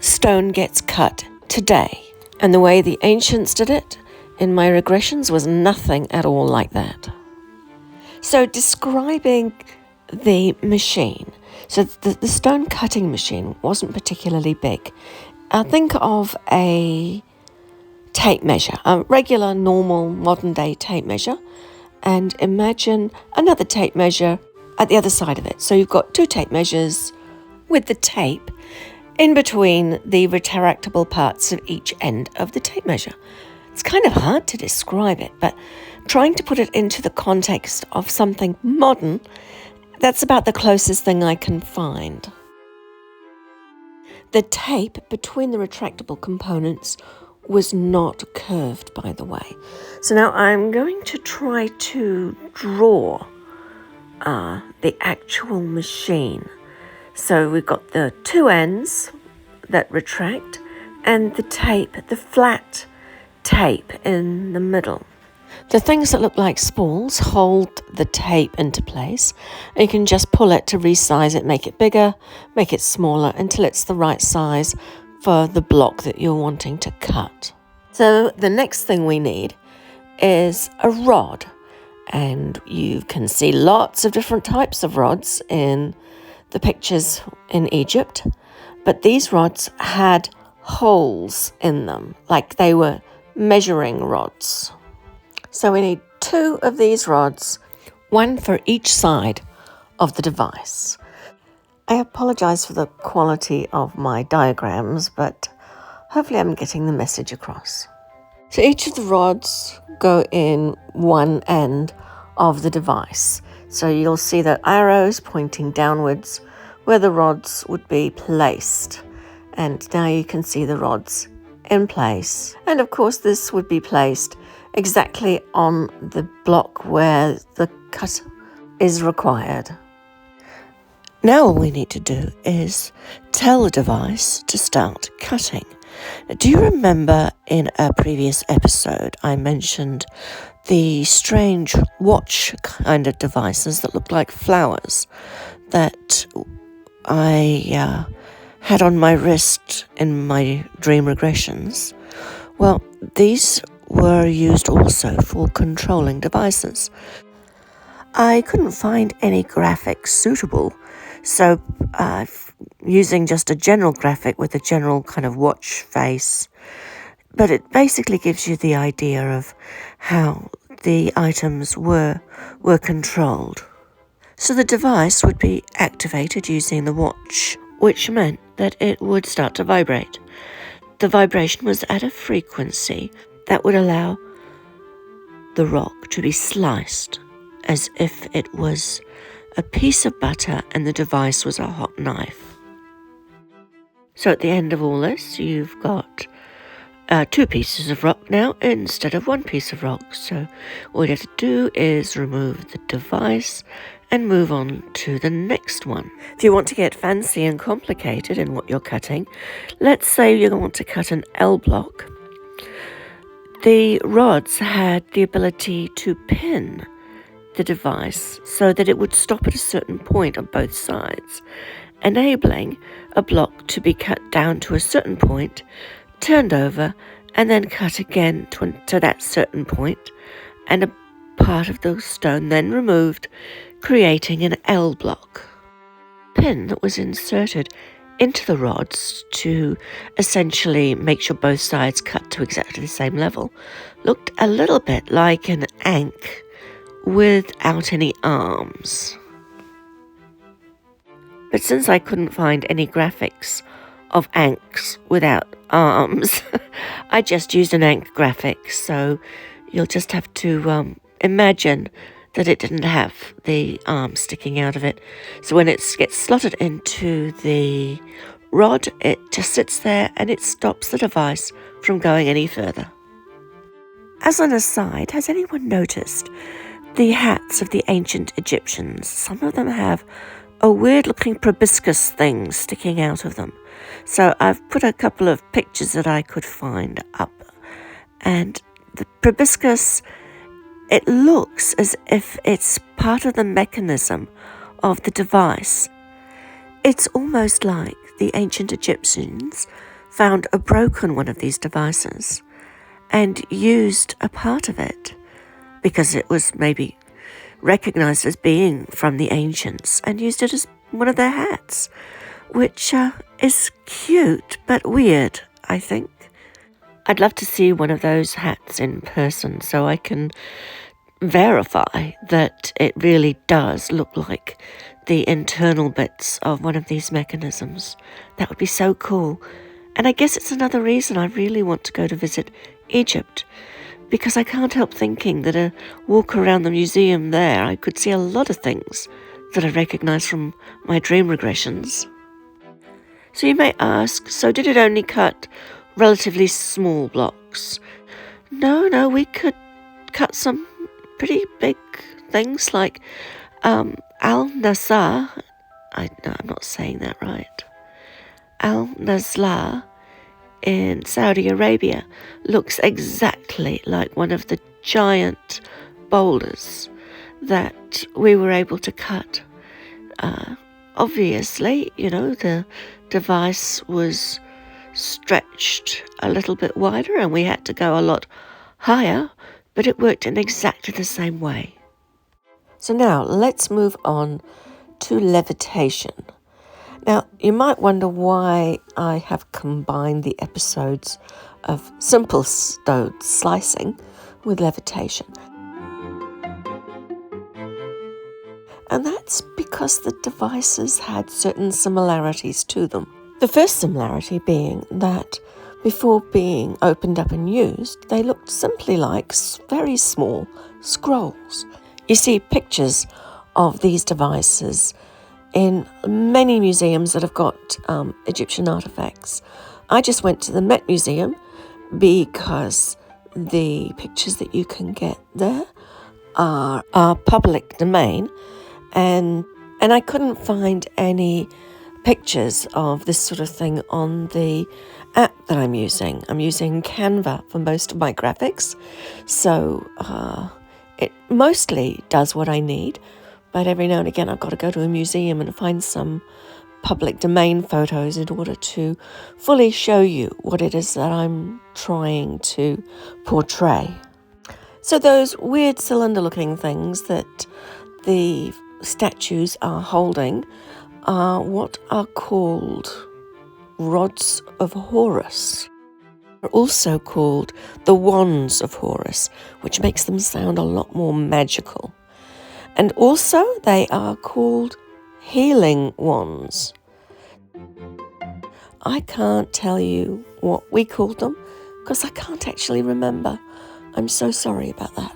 stone gets cut today, and the way the ancients did it in my regressions was nothing at all like that. So describing the machine, so the stone cutting machine wasn't particularly big. Think of a tape measure, a regular, normal, modern-day tape measure, and imagine another tape measure at the other side of it. So you've got 2 tape measures with the tape in between the retractable parts of each end of the tape measure. It's kind of hard to describe it, but trying to put it into the context of something modern, that's about the closest thing I can find. The tape between the retractable components was not curved, by the way. So now I'm going to try to draw the actual machine. So we've got the 2 ends that retract, and the tape, the flat tape in the middle. The things that look like spools hold the tape into place. You can just pull it to resize it, make it bigger, make it smaller until it's the right size for the block that you're wanting to cut. So the next thing we need is a rod. And you can see lots of different types of rods in the pictures in Egypt. But these rods had holes in them, like they were measuring rods. So we need 2 of these rods, 1 for each side of the device. I apologize for the quality of my diagrams, but hopefully I'm getting the message across. So each of the rods go in one end of the device. So you'll see the arrows pointing downwards where the rods would be placed. And now you can see the rods in place. And of course this would be placed exactly on the block where the cut is required. Now all we need to do is tell the device to start cutting. Do you remember in a previous episode I mentioned the strange watch kind of devices that look like flowers that I had on my wrist in my dream regressions? Well, these were used also for controlling devices. I couldn't find any graphics suitable, so using just a general graphic with a general kind of watch face, but it basically gives you the idea of how the items were controlled. So the device would be activated using the watch, which meant that it would start to vibrate. The vibration was at a frequency that would allow the rock to be sliced as if it was a piece of butter and the device was a hot knife. So at the end of all this, you've got 2 pieces of rock now instead of 1 piece of rock. So all you have to do is remove the device and move on to the next one. If you want to get fancy and complicated in what you're cutting, let's say you want to cut an L block. The rods had the ability to pin the device so that it would stop at a certain point on both sides, enabling a block to be cut down to a certain point, turned over, and then cut again to that certain point, and a part of the stone then removed, creating an L block. Pin that was inserted into the rods to essentially make sure both sides cut to exactly the same level looked a little bit like an ankh without any arms. But since I couldn't find any graphics of ankhs without arms, I just used an ankh graphic, so you'll just have to imagine that it didn't have the arm sticking out of it. So when it gets slotted into the rod, it just sits there and it stops the device from going any further. As an aside, has anyone noticed the hats of the ancient Egyptians? Some of them have a weird-looking proboscis thing sticking out of them. So I've put a couple of pictures that I could find up. And the proboscis, it looks as if it's part of the mechanism of the device. It's almost like the ancient Egyptians found a broken one of these devices and used a part of it because it was maybe recognized as being from the ancients and used it as one of their hats, which is cute but weird, I think. I'd love to see one of those hats in person so I can verify that it really does look like the internal bits of one of these mechanisms. That would be so cool. And I guess it's another reason I really want to go to visit Egypt, because I can't help thinking that a walk around the museum there, I could see a lot of things that I recognise from my dream regressions. So you may ask, so did it only cut relatively small blocks? No, we could cut some pretty big things like Al-Nasr. I'm not saying that right. Al-Nasr in Saudi Arabia looks exactly like one of the giant boulders that we were able to cut. Obviously, the device was stretched a little bit wider and we had to go a lot higher, but it worked in exactly the same way. So now let's move on to levitation. Now, you might wonder why I have combined the episodes of simple stone slicing with levitation. And that's because the devices had certain similarities to them. The first similarity being that before being opened up and used, they looked simply like very small scrolls. You see pictures of these devices in many museums that have got Egyptian artifacts. I just went to the Met Museum because the pictures that you can get there are public domain, and I couldn't find any pictures of this sort of thing on the app that I'm using. I'm using Canva for most of my graphics, so it mostly does what I need, but every now and again I've got to go to a museum and find some public domain photos in order to fully show you what it is that I'm trying to portray. So those weird cylinder-looking things that the statues are holding are what are called rods of Horus. They're also called the wands of Horus, which makes them sound a lot more magical. And also they are called healing wands. I can't tell you what we called them because I can't actually remember. I'm so sorry about that.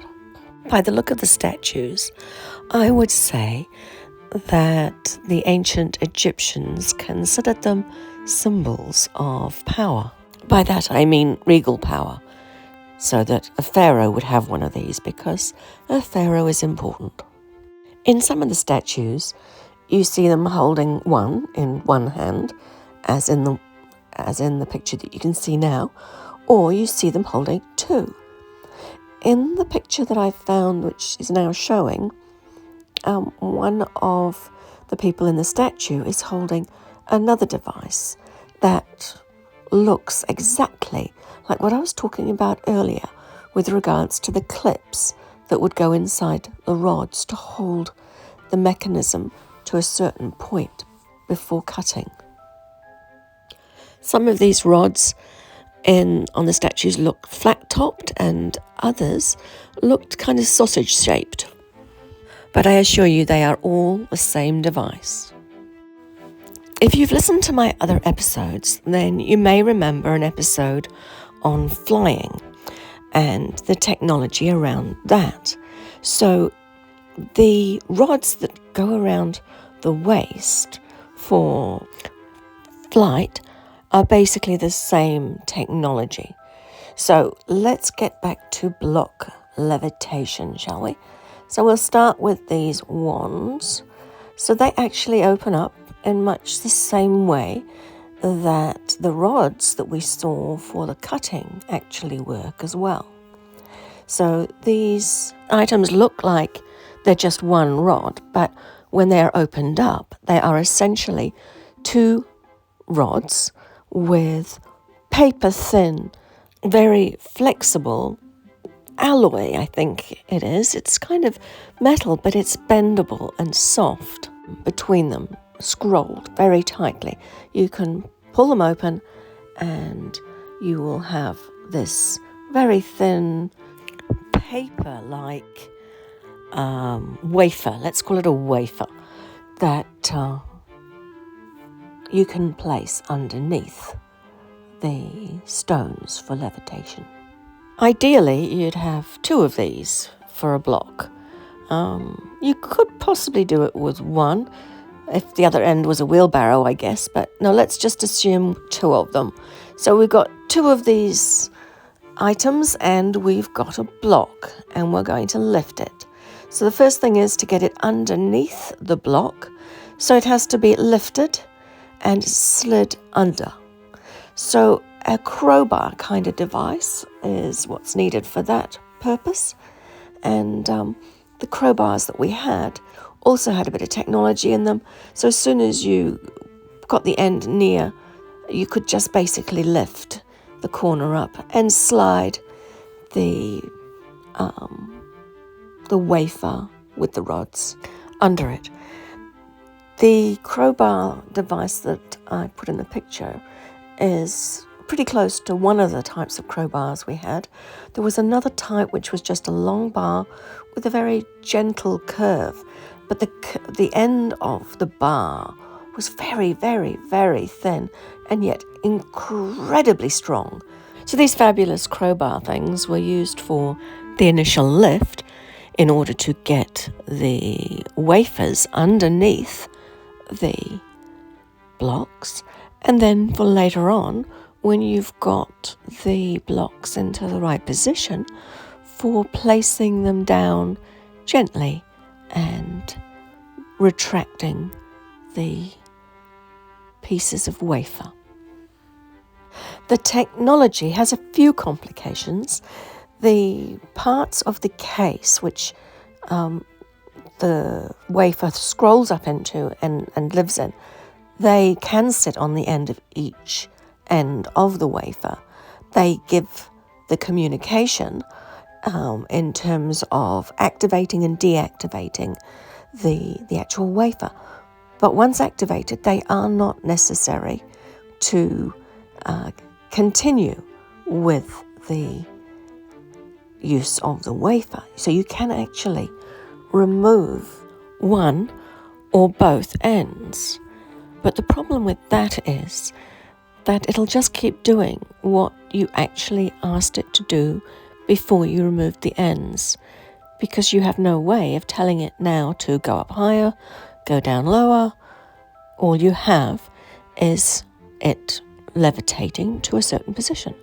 By the look of the statues, I would say that the ancient Egyptians considered them symbols of power. By that I mean regal power, so that a pharaoh would have one of these because a pharaoh is important. In some of the statues, you see them holding one in one hand, as in the picture that you can see now, or you see them holding two. In the picture that I found, which is now showing, one of the people in the statue is holding another device that looks exactly like what I was talking about earlier with regards to the clips that would go inside the rods to hold the mechanism to a certain point before cutting. Some of these rods on the statues look flat-topped and others looked kind of sausage-shaped. But I assure you they are all the same device. If you've listened to my other episodes, then you may remember an episode on flying and the technology around that. So the rods that go around the waist for flight are basically the same technology. So let's get back to block levitation, shall we? So we'll start with these wands. So they actually open up in much the same way that the rods that we saw for the cutting actually work as well. So these items look like they're just one rod, but when they are opened up, they are essentially two rods with paper-thin, very flexible alloy, I think it is. It's kind of metal, but it's bendable and soft between them, scrolled very tightly. You can pull them open and you will have this very thin paper-like wafer, let's call it a wafer, that you can place underneath the stones for levitation. Ideally, you'd have two of these for a block. You could possibly do it with one, if the other end was a wheelbarrow, I guess, but no, let's just assume two of them. So we've got two of these items and we've got a block and we're going to lift it. So the first thing is to get it underneath the block. So it has to be lifted and slid under. So a crowbar kind of device is what's needed for that purpose. And the crowbars that we had also had a bit of technology in them. So as soon as you got the end near, you could just basically lift the corner up and slide the wafer with the rods under it. The crowbar device that I put in the picture is pretty close to one of the types of crowbars we had. There was another type which was just a long bar with a very gentle curve, but the end of the bar was very, very, very thin and yet incredibly strong. So these fabulous crowbar things were used for the initial lift in order to get the wafers underneath the blocks, and then for later on, when you've got the blocks into the right position, for placing them down gently and retracting the pieces of wafer. The technology has a few complications. The parts of the case which the wafer scrolls up into and lives in, they can sit on the end of each end of the wafer. They give the communication in terms of activating and deactivating the actual wafer. But once activated, they are not necessary to continue with the use of the wafer. So you can actually remove one or both ends. But the problem with that is that it'll just keep doing what you actually asked it to do before you removed the ends, because you have no way of telling it now to go up higher, go down lower. All you have is it levitating to a certain position.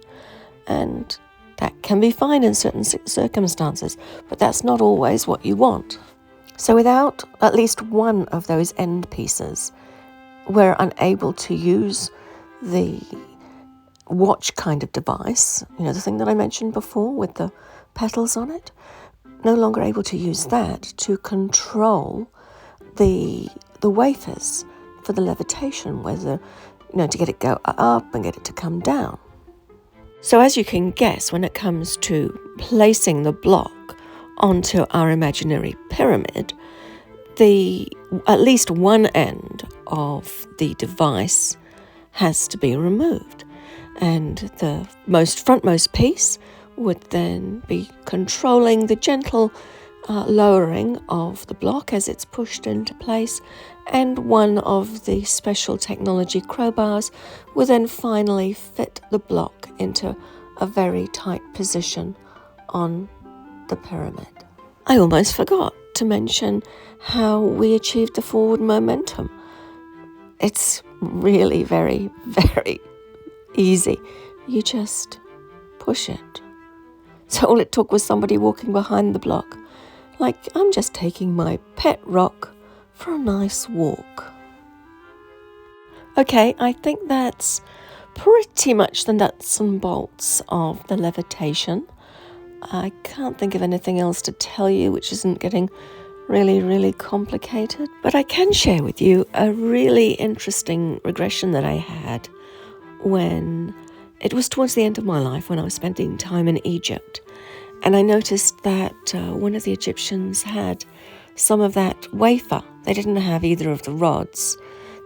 And that can be fine in certain circumstances, but that's not always what you want. So without at least one of those end pieces, we're unable to use the watch kind of device, the thing that I mentioned before with the petals on it, no longer able to use that to control the wafers for the levitation, whether, to get it go up and get it to come down. So as you can guess, when it comes to placing the block onto our imaginary pyramid, at least one end of the device has to be removed. And the frontmost piece would then be controlling the gentle lowering of the block as it's pushed into place, and one of the special technology crowbars will then finally fit the block into a very tight position on the pyramid. I almost forgot to mention how we achieved the forward momentum. It's really very, very easy. You just push it. So all it took was somebody walking behind the block, like I'm just taking my pet rock for a nice walk. Okay, I think that's pretty much the nuts and bolts of the levitation. I can't think of anything else to tell you which isn't getting really, really complicated. But I can share with you a really interesting regression that I had when it was towards the end of my life, when I was spending time in Egypt. And I noticed that one of the Egyptians had some of that wafer. They didn't have either of the rods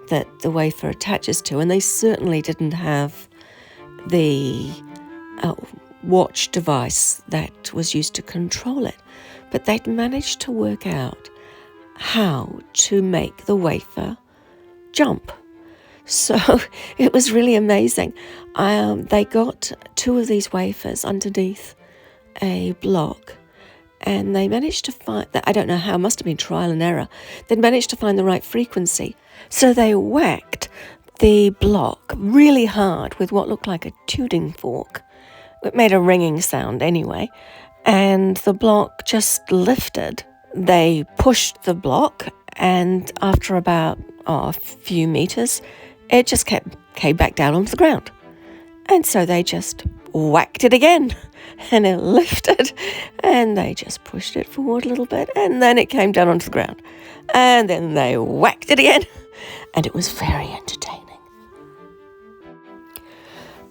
that the wafer attaches to, and they certainly didn't have the watch device that was used to control it. But they'd managed to work out how to make the wafer jump. So it was really amazing. They got two of these wafers underneath a block, and they managed to find that, I don't know how, must have been trial and error. They'd managed to find the right frequency. So they whacked the block really hard with what looked like a tuning fork. It made a ringing sound anyway, and the block just lifted. They pushed the block, and after about a few meters, it just came back down onto the ground. And so they just whacked it again, and it lifted, and they just pushed it forward a little bit, and then it came down onto the ground. And then they whacked it again, and it was very entertaining.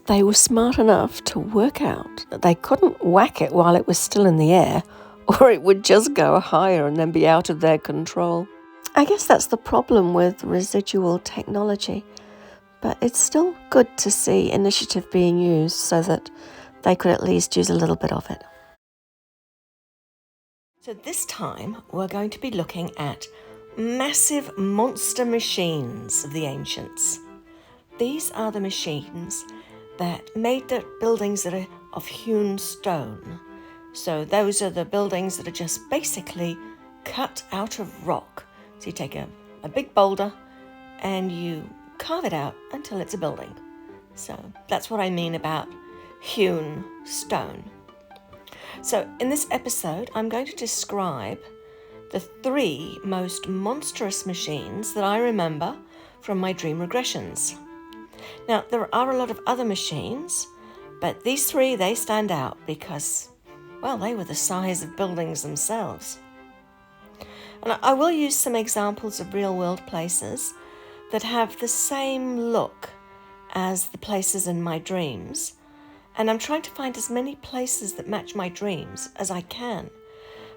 They were smart enough to work out that they couldn't whack it while it was still in the air, or it would just go higher and then be out of their control. I guess that's the problem with residual technology, but it's still good to see initiative being used so that they could at least use a little bit of it. So this time we're going to be looking at massive monster machines of the ancients. These are the machines that made the buildings that are of hewn stone. So those are the buildings that are just basically cut out of rock. So you take a big boulder and you carve it out until it's a building. So that's what I mean about hewn stone. So in this episode, I'm going to describe the 3 most monstrous machines that I remember from my dream regressions. Now, there are a lot of other machines, but these 3, they stand out because, well, they were the size of buildings themselves. And I will use some examples of real-world places that have the same look as the places in my dreams, and I'm trying to find as many places that match my dreams as I can.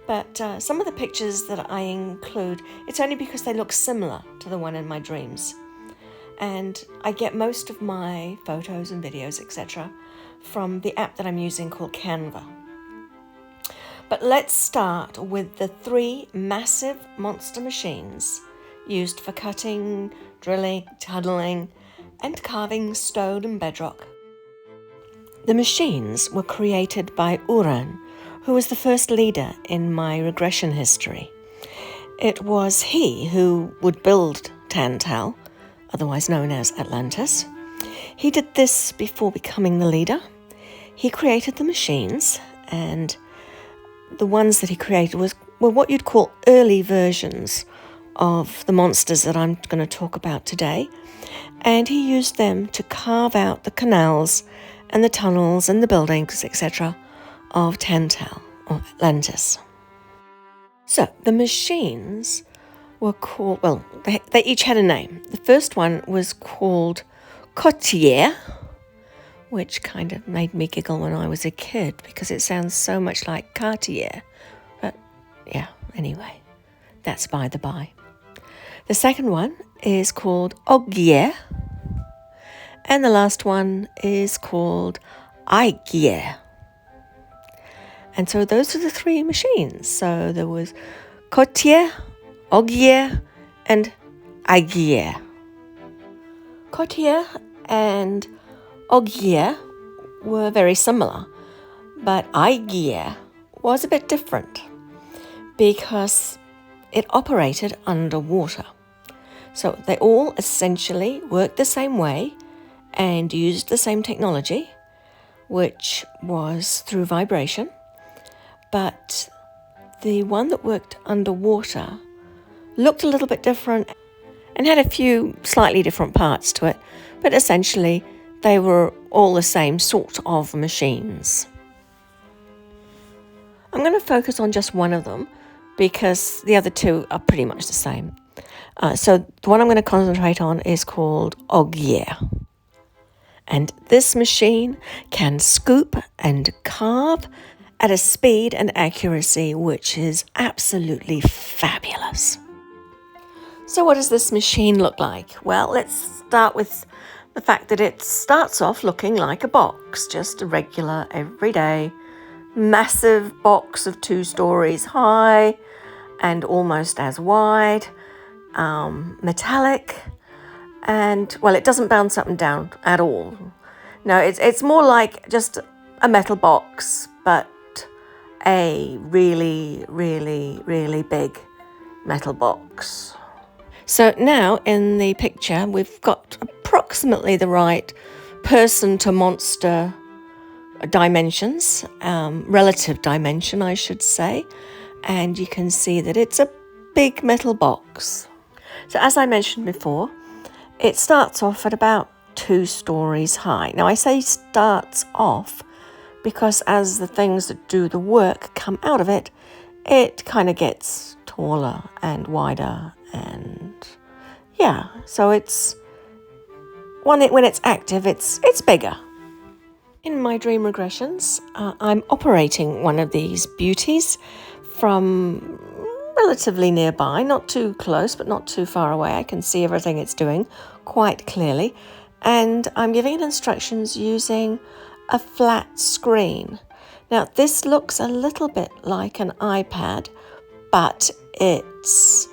But some of the pictures that I include, it's only because they look similar to the one in my dreams. And I get most of my photos and videos, etc., from the app that I'm using called Canva. But let's start with the 3 massive monster machines used for cutting, drilling, tunneling, and carving stone and bedrock. The machines were created by Uran, who was the first leader in my regression history. It was he who would build Tantal, otherwise known as Atlantis. He did this before becoming the leader. He created the machines, and the ones that he created were what you'd call early versions of the monsters that I'm going to talk about today. And he used them to carve out the canals and the tunnels and the buildings, etc., of Tantal, or Atlantis. So the machines were called, well, they each had a name. The first one was called Cotier, which kind of made me giggle when I was a kid because it sounds so much like Cartier. But yeah, anyway, that's by the by. The second one is called Ogier, and the last one is called Aigier. And so those are the 3 machines. So there was Cotier, Ogier, and Aigier. Cotier and Ogier were very similar, but Aigier was a bit different because it operated underwater. So they all essentially worked the same way and used the same technology, which was through vibration. But the one that worked underwater looked a little bit different and had a few slightly different parts to it, but essentially they were all the same sort of machines. I'm going to focus on just one of them because the other 2 are pretty much the same. So the one I'm going to concentrate on is called Ogier. And this machine can scoop and carve at a speed and accuracy which is absolutely fabulous. So what does this machine look like? Well, let's start with the fact that it starts off looking like a box, just a regular, everyday, massive box of 2 stories high and almost as wide, metallic, and, well, it doesn't bounce up and down at all. No, it's more like just a metal box, but a really, really, really big metal box. So now in the picture, we've got approximately the right person to monster dimensions, relative dimension, I should say. And you can see that it's a big metal box. So as I mentioned before, it starts off at about 2 stories high. Now I say starts off because as the things that do the work come out of it, it kind of gets taller and wider, and yeah, so it's when it's active, it's bigger. In my dream regressions, I'm operating one of these beauties from relatively nearby, not too close, but not too far away. I can see everything it's doing quite clearly, and I'm giving it instructions using a flat screen. Now, this looks a little bit like an iPad, but it's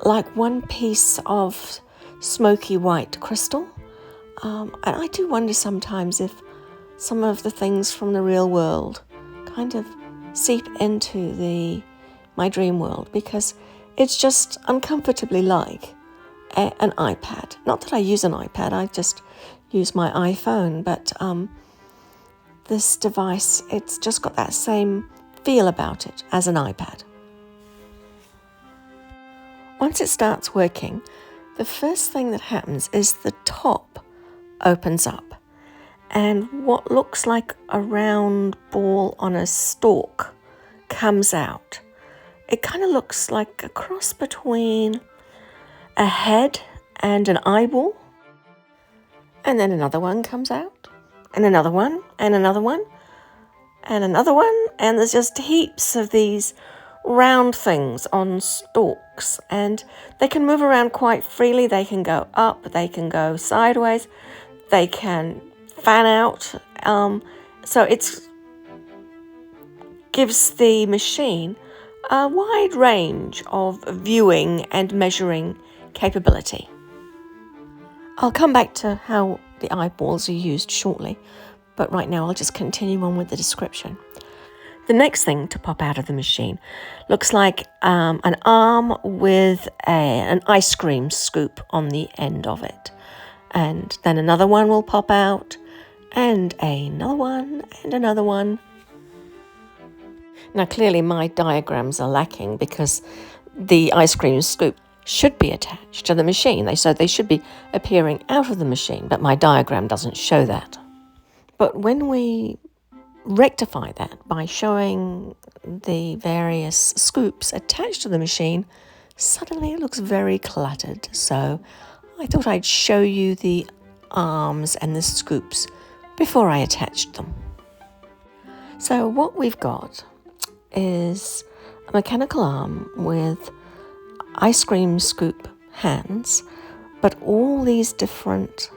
like one piece of smoky white crystal. And I do wonder sometimes if some of the things from the real world kind of seep into my dream world, because it's just uncomfortably like an iPad. Not that I use an iPad, I just use my iPhone, but this device, it's just got that same feel about it as an iPad. Once it starts working, the first thing that happens is the top opens up, and what looks like a round ball on a stalk comes out. It kind of looks like a cross between a head and an eyeball. And then another one comes out, and another one, and another one, and another one, and there's just heaps of these round things on stalks, and they can move around quite freely. They can go up, they can go sideways, they can fan out. So it gives the machine a wide range of viewing and measuring capability. I'll come back to how the eyeballs are used shortly, but right now I'll just continue on with the description. The next thing to pop out of the machine looks like an arm with an ice cream scoop on the end of it. And then another one will pop out, and another one, and another one. Now, clearly my diagrams are lacking because the ice cream scoop should be attached to the machine. So they should be appearing out of the machine, but my diagram doesn't show that. But when we rectify that by showing the various scoops attached to the machine, suddenly it looks very cluttered. So I thought I'd show you the arms and the scoops before I attached them. So what we've got is a mechanical arm with ice cream scoop hands, but all these different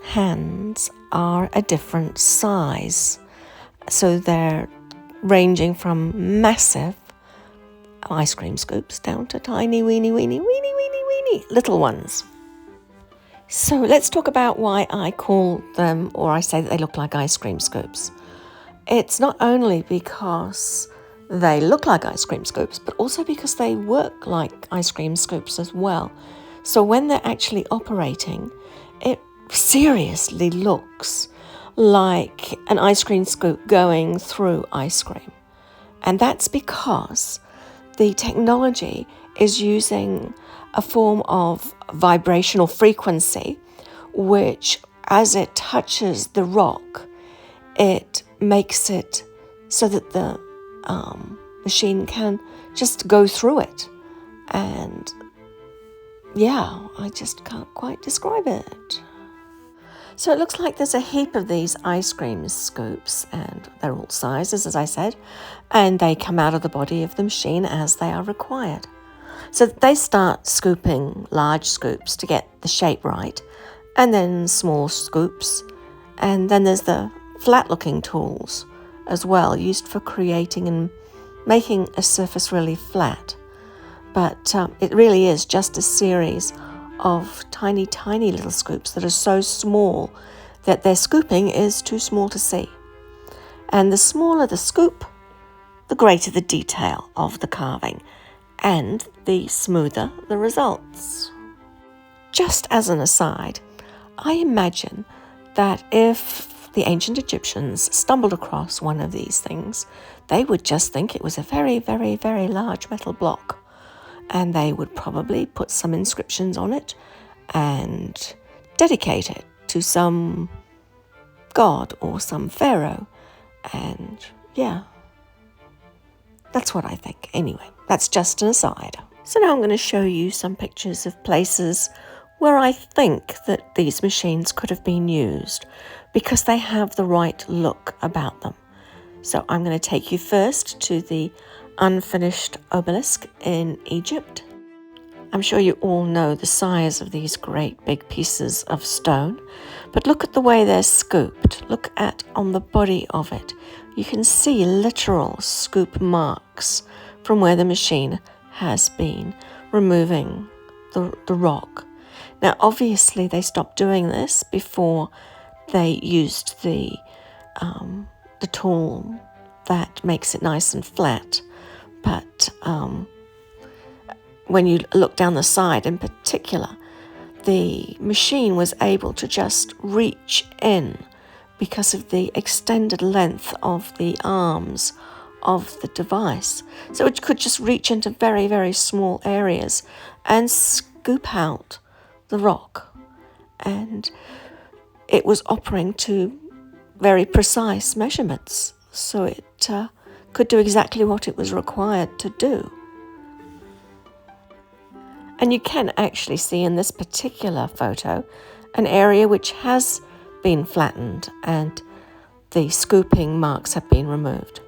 hands are a different size. So they're ranging from massive ice cream scoops down to tiny, weeny little ones. So let's talk about why I call them, or I say that they look like ice cream scoops. It's not only because they look like ice cream scoops, but also because they work like ice cream scoops as well. So when they're actually operating, it seriously looks like an ice cream scoop going through ice cream. And that's because the technology is using a form of vibrational frequency, which as it touches the rock, it makes it so that the machine can just go through it. And yeah, I just can't quite describe it. So it looks like there's a heap of these ice cream scoops, and they're all sizes, as I said, and they come out of the body of the machine as they are required. So they start scooping large scoops to get the shape right, and then small scoops, and then there's the flat-looking tools as well, used for creating and making a surface really flat. But it really is just a series of tiny little scoops that are so small that their scooping is too small to see. And the smaller the scoop, the greater the detail of the carving, and the smoother the results. Just as an aside, I imagine that if the ancient Egyptians stumbled across one of these things, they would just think it was a very large metal block. And they would probably put some inscriptions on it and dedicate it to some god or some pharaoh. And yeah, that's what I think. Anyway, that's just an aside. So now I'm going to show you some pictures of places where I think that these machines could have been used because they have the right look about them. So I'm going to take you first to the unfinished obelisk in Egypt. I'm sure you all know the size of these great big pieces of stone, but look at the way they're scooped. Look at on the body of it. You can see literal scoop marks from where the machine has been removing the rock. Now, obviously, they stopped doing this before they used the tool that makes it nice and flat. But when you look down the side in particular, the machine was able to just reach in because of the extended length of the arms of the device. So it could just reach into very, very small areas and scoop out the rock. And it was operating to very precise measurements. So it could do exactly what it was required to do. And you can actually see in this particular photo an area which has been flattened and the scooping marks have been removed.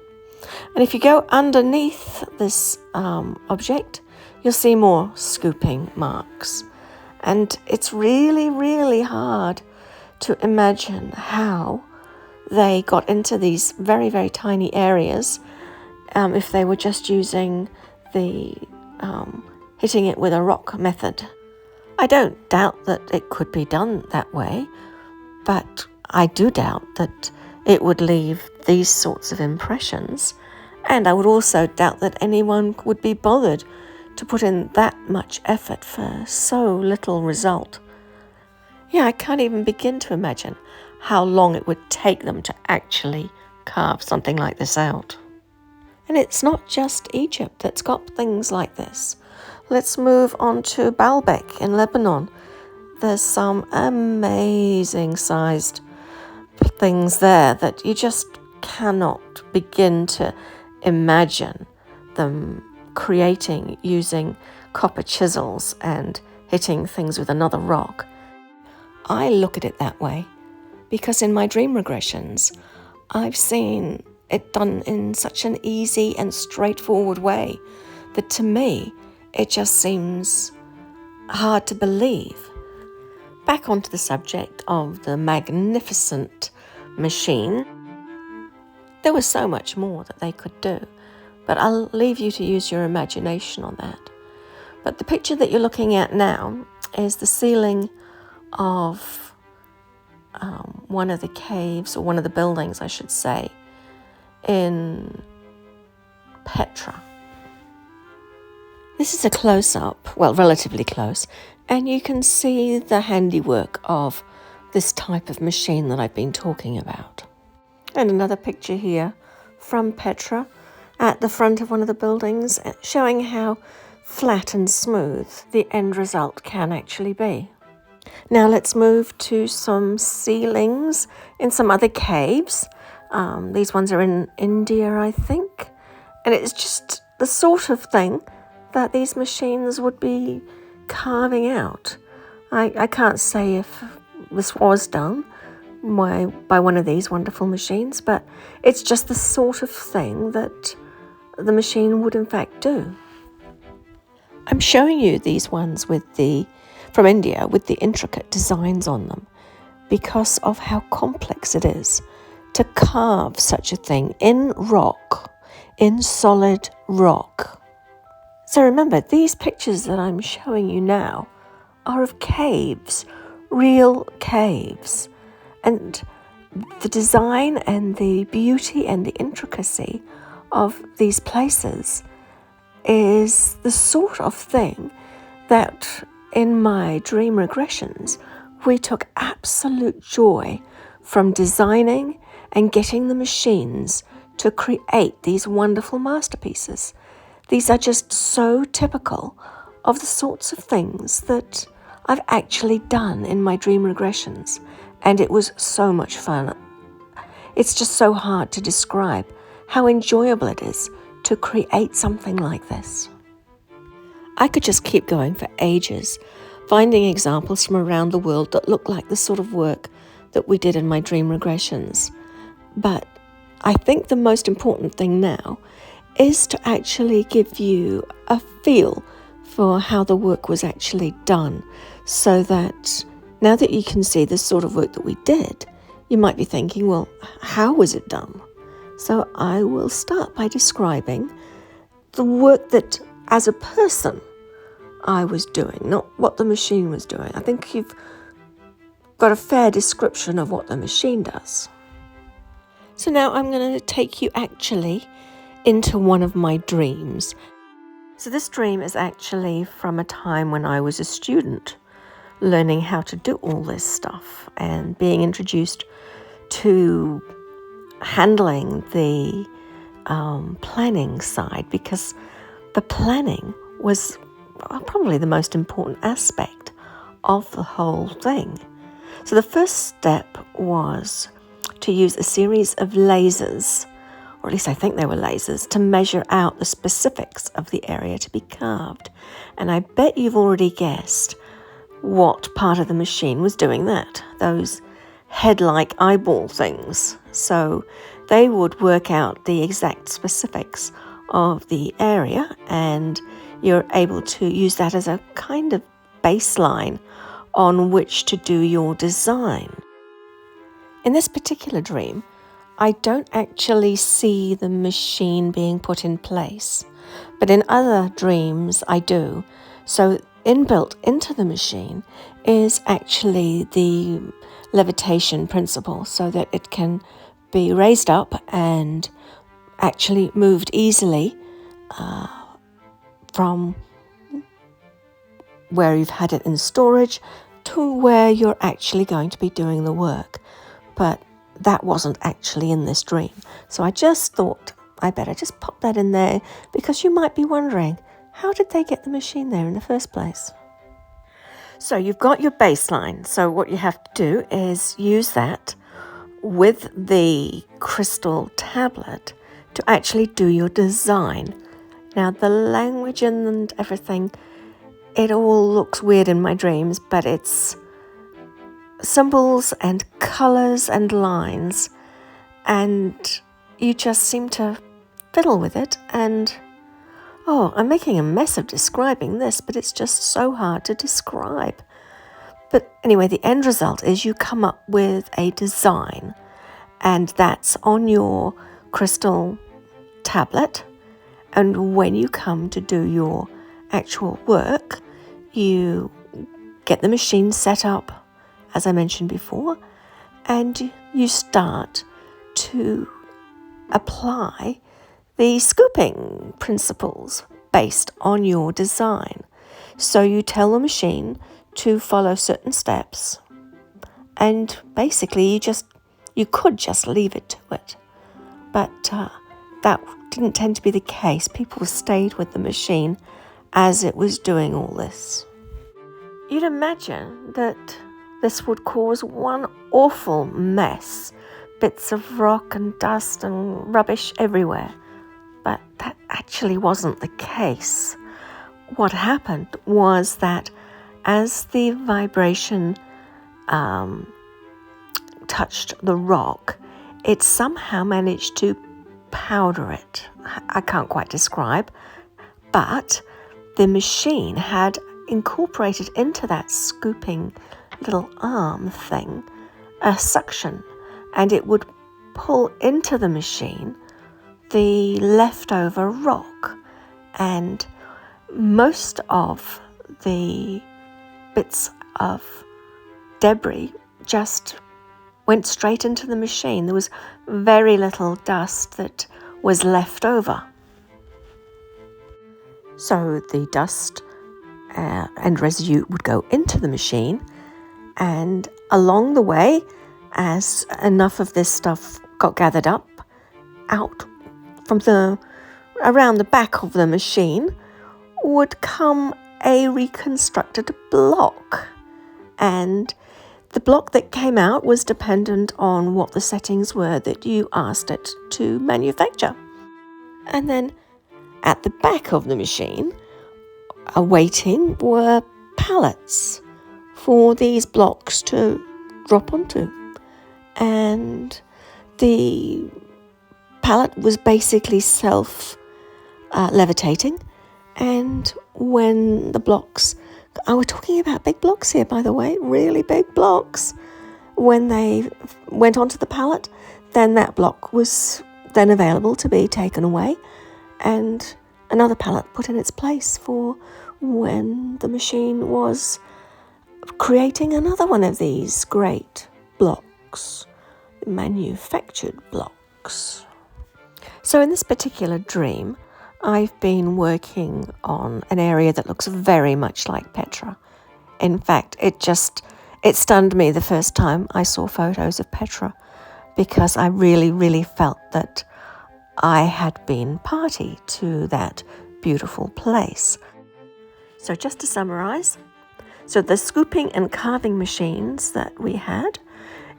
And if you go underneath this object, you'll see more scooping marks. And it's really, really hard to imagine how they got into these very, very tiny areas if they were just using the hitting it with a rock method. I don't doubt that it could be done that way, but I do doubt that it would leave these sorts of impressions, and I would also doubt that anyone would be bothered to put in that much effort for so little result. Yeah, I can't even begin to imagine how long it would take them to actually carve something like this out. And it's not just Egypt that's got things like this. Let's move on to Balbeck in Lebanon. There's some amazing sized things there that you just cannot begin to imagine them creating using copper chisels and hitting things with another rock. I look at it that way because in my dream regressions, I've seen it done in such an easy and straightforward way that to me, it just seems hard to believe. Back onto the subject of the magnificent machine. There was so much more that they could do, but I'll leave you to use your imagination on that. But the picture that you're looking at now is the ceiling of one of the caves, or one of the buildings, I should say, in Petra. This is a close-up, well, relatively close, and you can see the handiwork of this type of machine that I've been talking about. And another picture here from Petra at the front of one of the buildings, showing how flat and smooth the end result can actually be. Now let's move to some ceilings in some other caves. These ones are in India, I think, and it's just the sort of thing that these machines would be carving out. I can't say if this was done by one of these wonderful machines, but it's just the sort of thing that the machine would in fact do. I'm showing you these ones from India with the intricate designs on them because of how complex it is to carve such a thing in rock, in solid rock. So remember, these pictures that I'm showing you now are of caves, real caves. And the design and the beauty and the intricacy of these places is the sort of thing that in my dream regressions we took absolute joy from designing and getting the machines to create these wonderful masterpieces. These are just so typical of the sorts of things that I've actually done in my dream regressions, and it was so much fun. It's just so hard to describe how enjoyable it is to create something like this. I could just keep going for ages, finding examples from around the world that look like the sort of work that we did in my dream regressions. But I think the most important thing now is to actually give you a feel for how the work was actually done, so that now that you can see the sort of work that we did, you might be thinking, well, how was it done? So I will start by describing the work that, as a person, I was doing, not what the machine was doing. I think you've got a fair description of what the machine does. So now I'm going to take you actually into one of my dreams. So this dream is actually from a time when I was a student, learning how to do all this stuff and being introduced to handling the planning side, because the planning was probably the most important aspect of the whole thing. So the first step was to use a series of lasers, or at least I think they were lasers, to measure out the specifics of the area to be carved. And I bet you've already guessed what part of the machine was doing that, those head-like eyeball things. So they would work out the exact specifics of the area, and you're able to use that as a kind of baseline on which to do your design. In this particular dream, I don't actually see the machine being put in place, but in other dreams I do. So inbuilt into the machine is actually the levitation principle, so that it can be raised up and actually moved easily from where you've had it in storage to where you're actually going to be doing the work. But that wasn't actually in this dream. So I just thought I better just pop that in there, because you might be wondering, how did they get the machine there in the first place? So you've got your baseline. So what you have to do is use that with the crystal tablet to actually do your design. Now the language and everything, it all looks weird in my dreams, but it's symbols and colours and lines, and you just seem to fiddle with it. And I'm making a mess of describing this, but it's just so hard to describe. But anyway, the end result is you come up with a design, and that's on your crystal tablet. And when you come to do your actual work, you get the machine set up, as I mentioned before, and you start to apply the scooping principles based on your design. So you tell the machine to follow certain steps, and basically you could just leave it to it. But that didn't tend to be the case. People stayed with the machine as it was doing all this. You'd imagine that this would cause one awful mess, bits of rock and dust and rubbish everywhere. But that actually wasn't the case. What happened was that as the vibration touched the rock, it somehow managed to powder it. I can't quite describe, but the machine had incorporated into that scooping little arm thing a suction, and it would pull into the machine the leftover rock, and most of the bits of debris just went straight into the machine. There was very little dust that was left over. So the dust and residue would go into the machine, and along the way, as enough of this stuff got gathered up out from around the back of the machine, would come a reconstructed block. And the block that came out was dependent on what the settings were that you asked it to manufacture. And then at the back of the machine, awaiting, were pallets for these blocks to drop onto. And the pallet was basically self-levitating. And when the blocks, we're talking about big blocks here, by the way, really big blocks. When they went onto the pallet, then that block was then available to be taken away and another pallet put in its place for when the machine was creating another one of these great blocks, manufactured blocks. So in this particular dream, I've been working on an area that looks very much like Petra. In fact, it stunned me the first time I saw photos of Petra, because I really, really felt that I had been party to that beautiful place. So just to summarize, so the scooping and carving machines that we had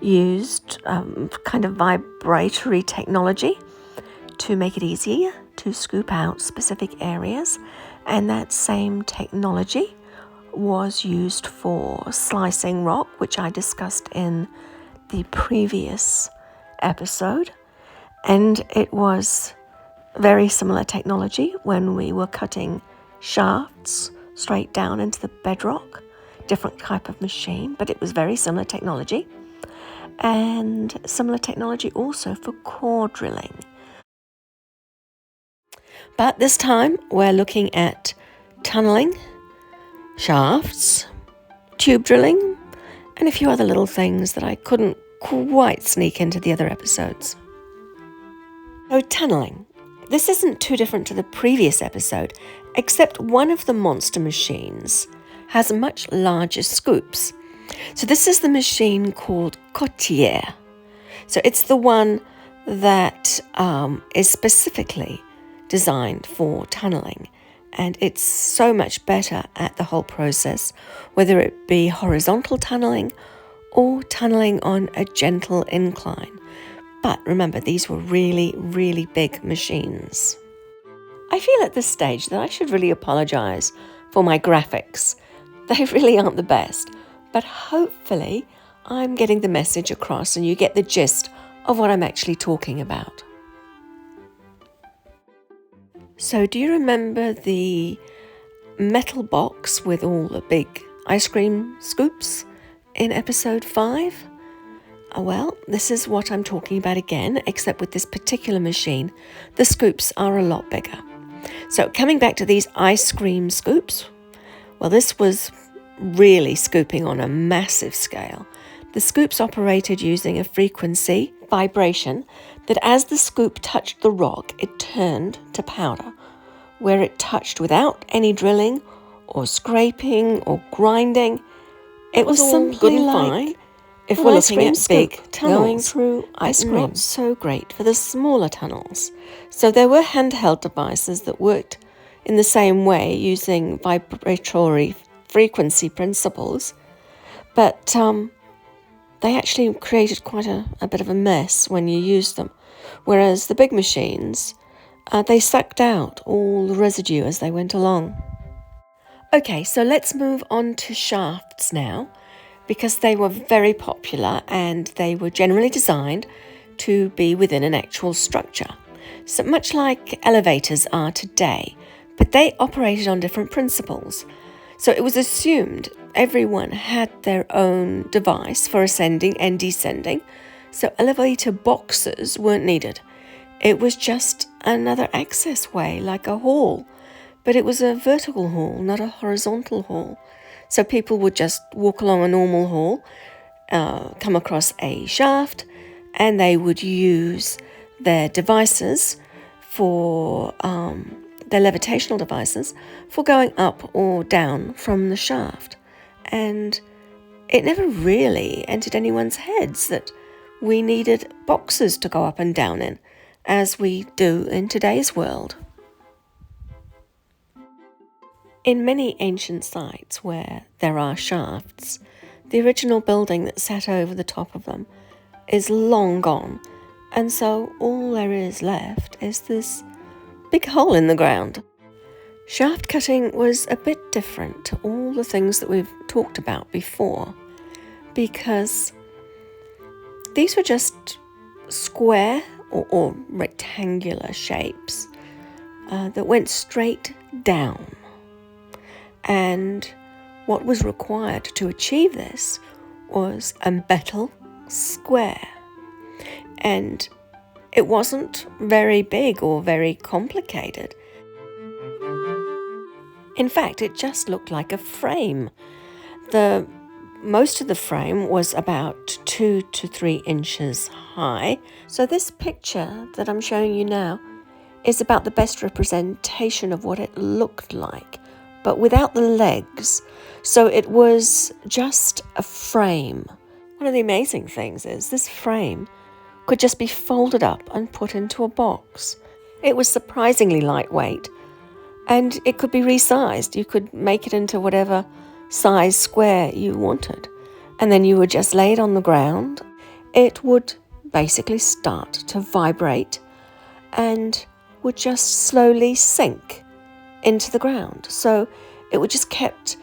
used kind of vibratory technology to make it easier to scoop out specific areas, and that same technology was used for slicing rock, which I discussed in the previous episode, and it was very similar technology when we were cutting shafts straight down into the bedrock. Different type of machine, but it was very similar technology, and similar technology also for core drilling. But this time we're looking at tunneling, shafts, tube drilling, and a few other little things that I couldn't quite sneak into the other episodes. So tunneling. This isn't too different to the previous episode, except one of the monster machines has much larger scoops. So this is the machine called Cotier. So it's the one that is specifically designed for tunneling, and it's so much better at the whole process, whether it be horizontal tunneling or tunneling on a gentle incline. But remember, these were really, really big machines. I feel at this stage that I should really apologise for my graphics. They really aren't the best, but hopefully I'm getting the message across and you get the gist of what I'm actually talking about. So do you remember the metal box with all the big ice cream scoops in episode 5? Well, this is what I'm talking about again, except with this particular machine, the scoops are a lot bigger. So coming back to these ice cream scoops, well, this was really scooping on a massive scale. The scoops operated using a frequency vibration that as the scoop touched the rock, it turned to powder, where it touched without any drilling or scraping or grinding. It was simply like if we're looking at big tunnels going through ice cream. Not so great for the smaller tunnels. So there were handheld devices that worked in the same way using vibratory frequency principles, but they actually created quite a bit of a mess when you used them, whereas the big machines, they sucked out all the residue as they went along. Okay, so let's move on to shafts now, because they were very popular and they were generally designed to be within an actual structure. So much like elevators are today, but they operated on different principles. So it was assumed everyone had their own device for ascending and descending, so elevator boxes weren't needed. It was just another access way, like a hall, but it was a vertical hall, not a horizontal hall. So people would just walk along a normal hall, come across a shaft, and they would use their devices for their levitational devices for going up or down from the shaft. And it never really entered anyone's heads that we needed boxes to go up and down in, as we do in today's world. In many ancient sites where there are shafts, The original building that sat over the top of them is long gone, and so all there is left is this big hole in the ground. Shaft cutting was a bit different to all the things that we've talked about before, because these were just square or rectangular shapes that went straight down. And what was required to achieve this was a metal square. And it wasn't very big or very complicated. In fact, it just looked like a frame. Most of the frame was about 2 to 3 inches high. So this picture that I'm showing you now is about the best representation of what it looked like, but without the legs. So it was just a frame. One of the amazing things is this frame could just be folded up and put into a box. It was surprisingly lightweight, and it could be resized. You could make it into whatever size square you wanted, and then you would just lay it on the ground. It would basically start to vibrate and would just slowly sink into the ground. So it would just kept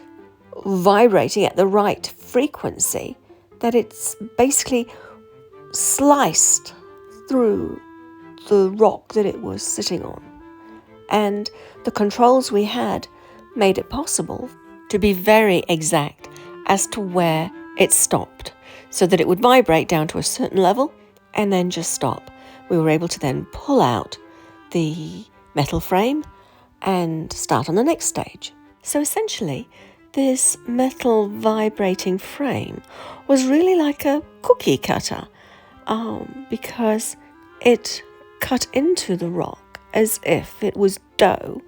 vibrating at the right frequency, that it's basically sliced through the rock that it was sitting on. And the controls we had made it possible to be very exact as to where it stopped, so that it would vibrate down to a certain level and then just stop. We were able to then pull out the metal frame and start on the next stage. So essentially, this metal vibrating frame was really like a cookie cutter, because it cut into the rock as if it was dough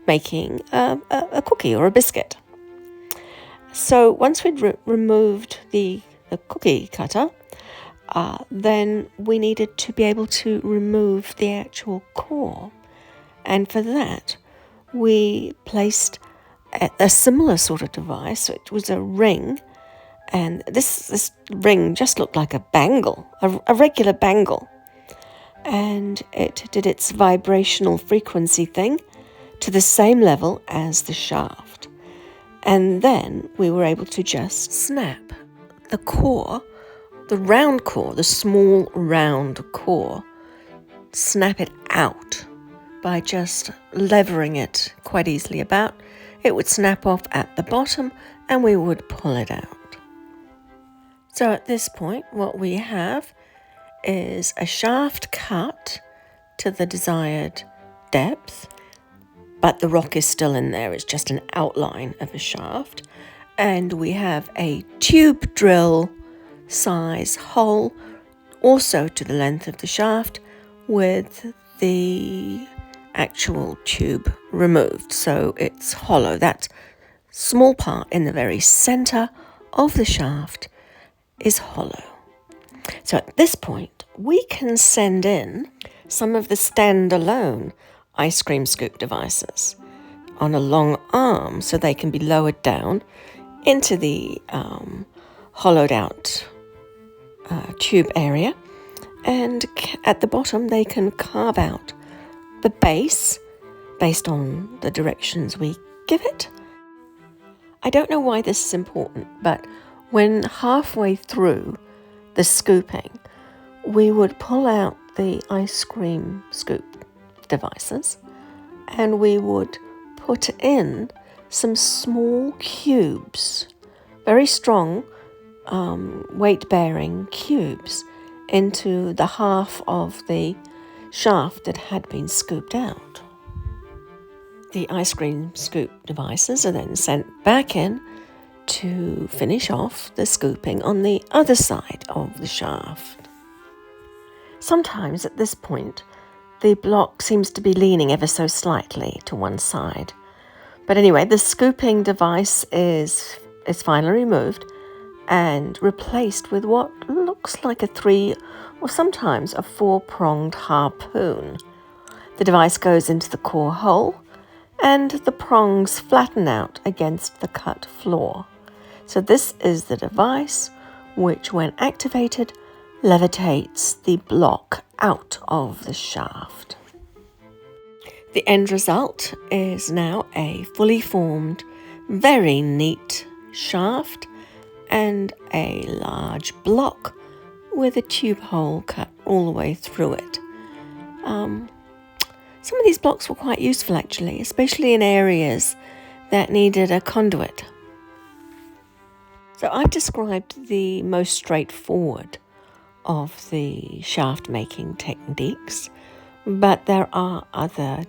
making a cookie or a biscuit. So once we'd removed the cookie cutter, then we needed to be able to remove the actual core. And for that, we placed a similar sort of device. It was a ring, and this ring just looked like a bangle, a regular bangle. And it did its vibrational frequency thing to the same level as the shaft. And then we were able to just snap the core, the round core, the small round core, snap it out by just levering it quite easily about. It would snap off at the bottom and we would pull it out. So at this point, what we have is a shaft cut to the desired depth, but the rock is still in there. It's just an outline of a shaft. And we have a tube drill size hole also to the length of the shaft with the actual tube removed. So it's hollow. That small part in the very center of the shaft is hollow. So at this point, we can send in some of the standalone ice cream scoop devices on a long arm so they can be lowered down into the hollowed out tube area, and at the bottom they can carve out the base based on the directions we give it. I don't know why this is important, but when halfway through the scooping, we would pull out the ice cream scoop devices and we would put in some small cubes, very strong weight-bearing cubes, into the half of the shaft that had been scooped out. The ice cream scoop devices are then sent back in to finish off the scooping on the other side of the shaft. Sometimes at this point, the block seems to be leaning ever so slightly to one side. But anyway, the scooping device is finally removed and replaced with what looks like a 3 or sometimes a 4-pronged harpoon. The device goes into the core hole and the prongs flatten out against the cut floor. So this is the device which, when activated, levitates the block out of the shaft. The end result is now a fully formed, very neat shaft and a large block with a tube hole cut all the way through it. Some of these blocks were quite useful actually, especially in areas that needed a conduit. So I've described the most straightforward of the shaft making techniques, but there are other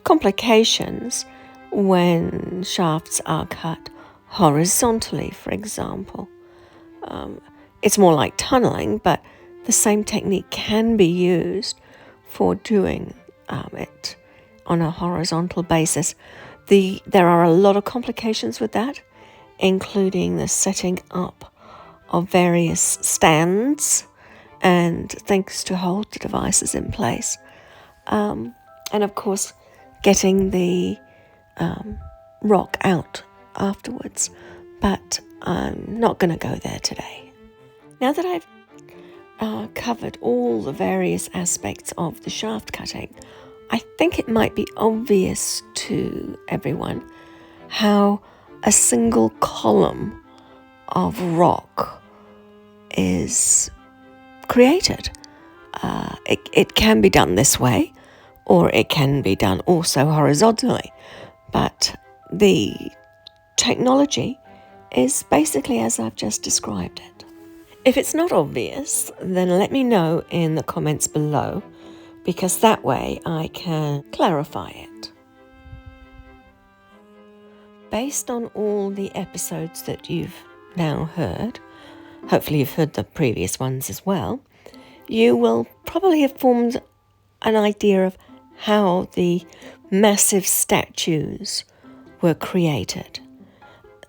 complications when shafts are cut horizontally, for example. It's more like tunneling, but the same technique can be used for doing it on a horizontal basis. There are a lot of complications with that, including the setting up of various stands and things to hold the devices in place. And of course, getting the rock out afterwards. But I'm not going to go there today. Now that I've covered all the various aspects of the shaft cutting, I think it might be obvious to everyone how a single column of rock is created. It can be done this way, or it can be done also horizontally, but the technology is basically as I've just described it. If it's not obvious, then let me know in the comments below, because that way I can clarify it. Based on all the episodes that you've now heard, hopefully you've heard the previous ones as well, you will probably have formed an idea of how the massive statues were created.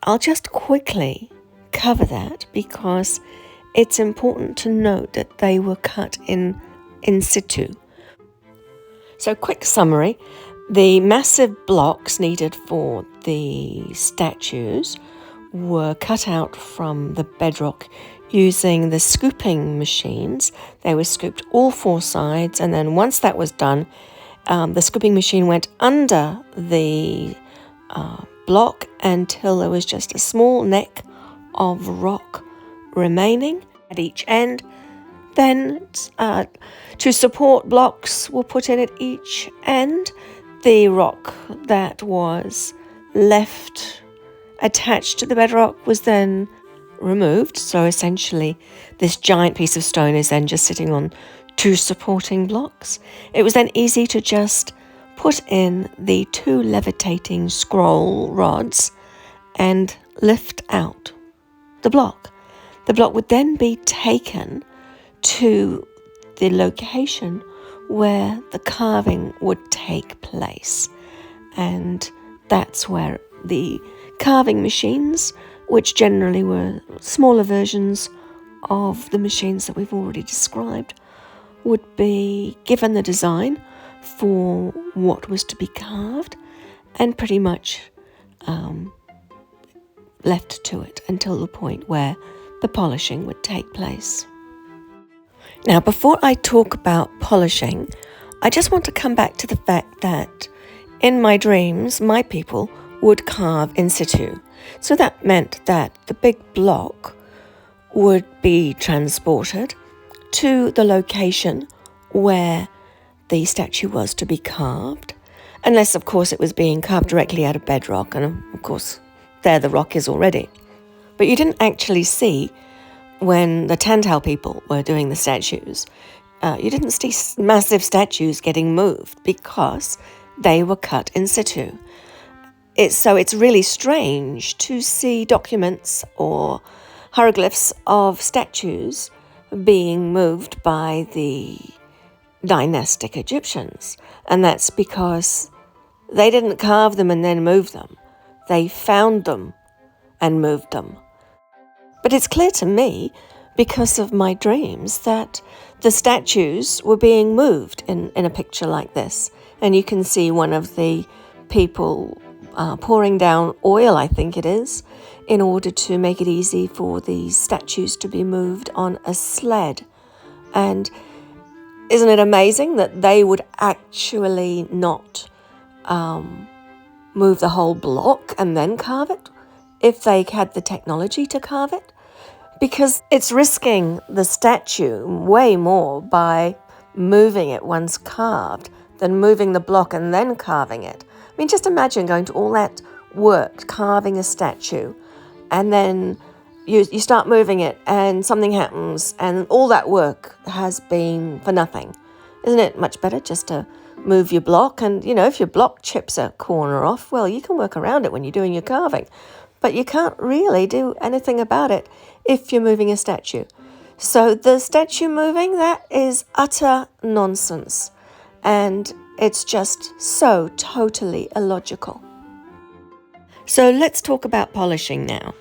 I'll just quickly cover that because it's important to note that they were cut in situ. So, quick summary. The massive blocks needed for the statues were cut out from the bedrock using the scooping machines. They were scooped all four sides, and then once that was done, the scooping machine went under the block until there was just a small neck of rock remaining at each end. Then two support blocks were put in at each end. The rock that was left attached to the bedrock was then removed. So essentially, this giant piece of stone is then just sitting on two supporting blocks. It was then easy to just put in the two levitating scroll rods and lift out the block. The block would then be taken to the location where the carving would take place. And that's where the carving machines, which generally were smaller versions of the machines that we've already described, would be given the design for what was to be carved and pretty much left to it until the point where the polishing would take place. Now, before I talk about polishing, I just want to come back to the fact that in my dreams, my people would carve in situ. So that meant that the big block would be transported to the location where the statue was to be carved, unless, of course, it was being carved directly out of bedrock, and, of course, there the rock is already. But you didn't actually see, when the Tantal people were doing the statues, you didn't see massive statues getting moved because they were cut in situ. So it's really strange to see documents or hieroglyphs of statues being moved by the dynastic Egyptians. And that's because they didn't carve them and then move them. They found them and moved them. But it's clear to me, because of my dreams, that the statues were being moved in a picture like this. And you can see one of the people pouring down oil, I think it is, in order to make it easy for these statues to be moved on a sled. And isn't it amazing that they would actually not move the whole block and then carve it if they had the technology to carve it? Because it's risking the statue way more by moving it once carved than moving the block and then carving it. I mean, just imagine going to all that work, carving a statue, and then you start moving it and something happens and all that work has been for nothing. Isn't it much better just to move your block? And, if your block chips a corner off, well, you can work around it when you're doing your carving. But you can't really do anything about it if you're moving a statue. So the statue moving, that is utter nonsense. And it's just so totally illogical. So let's talk about polishing now.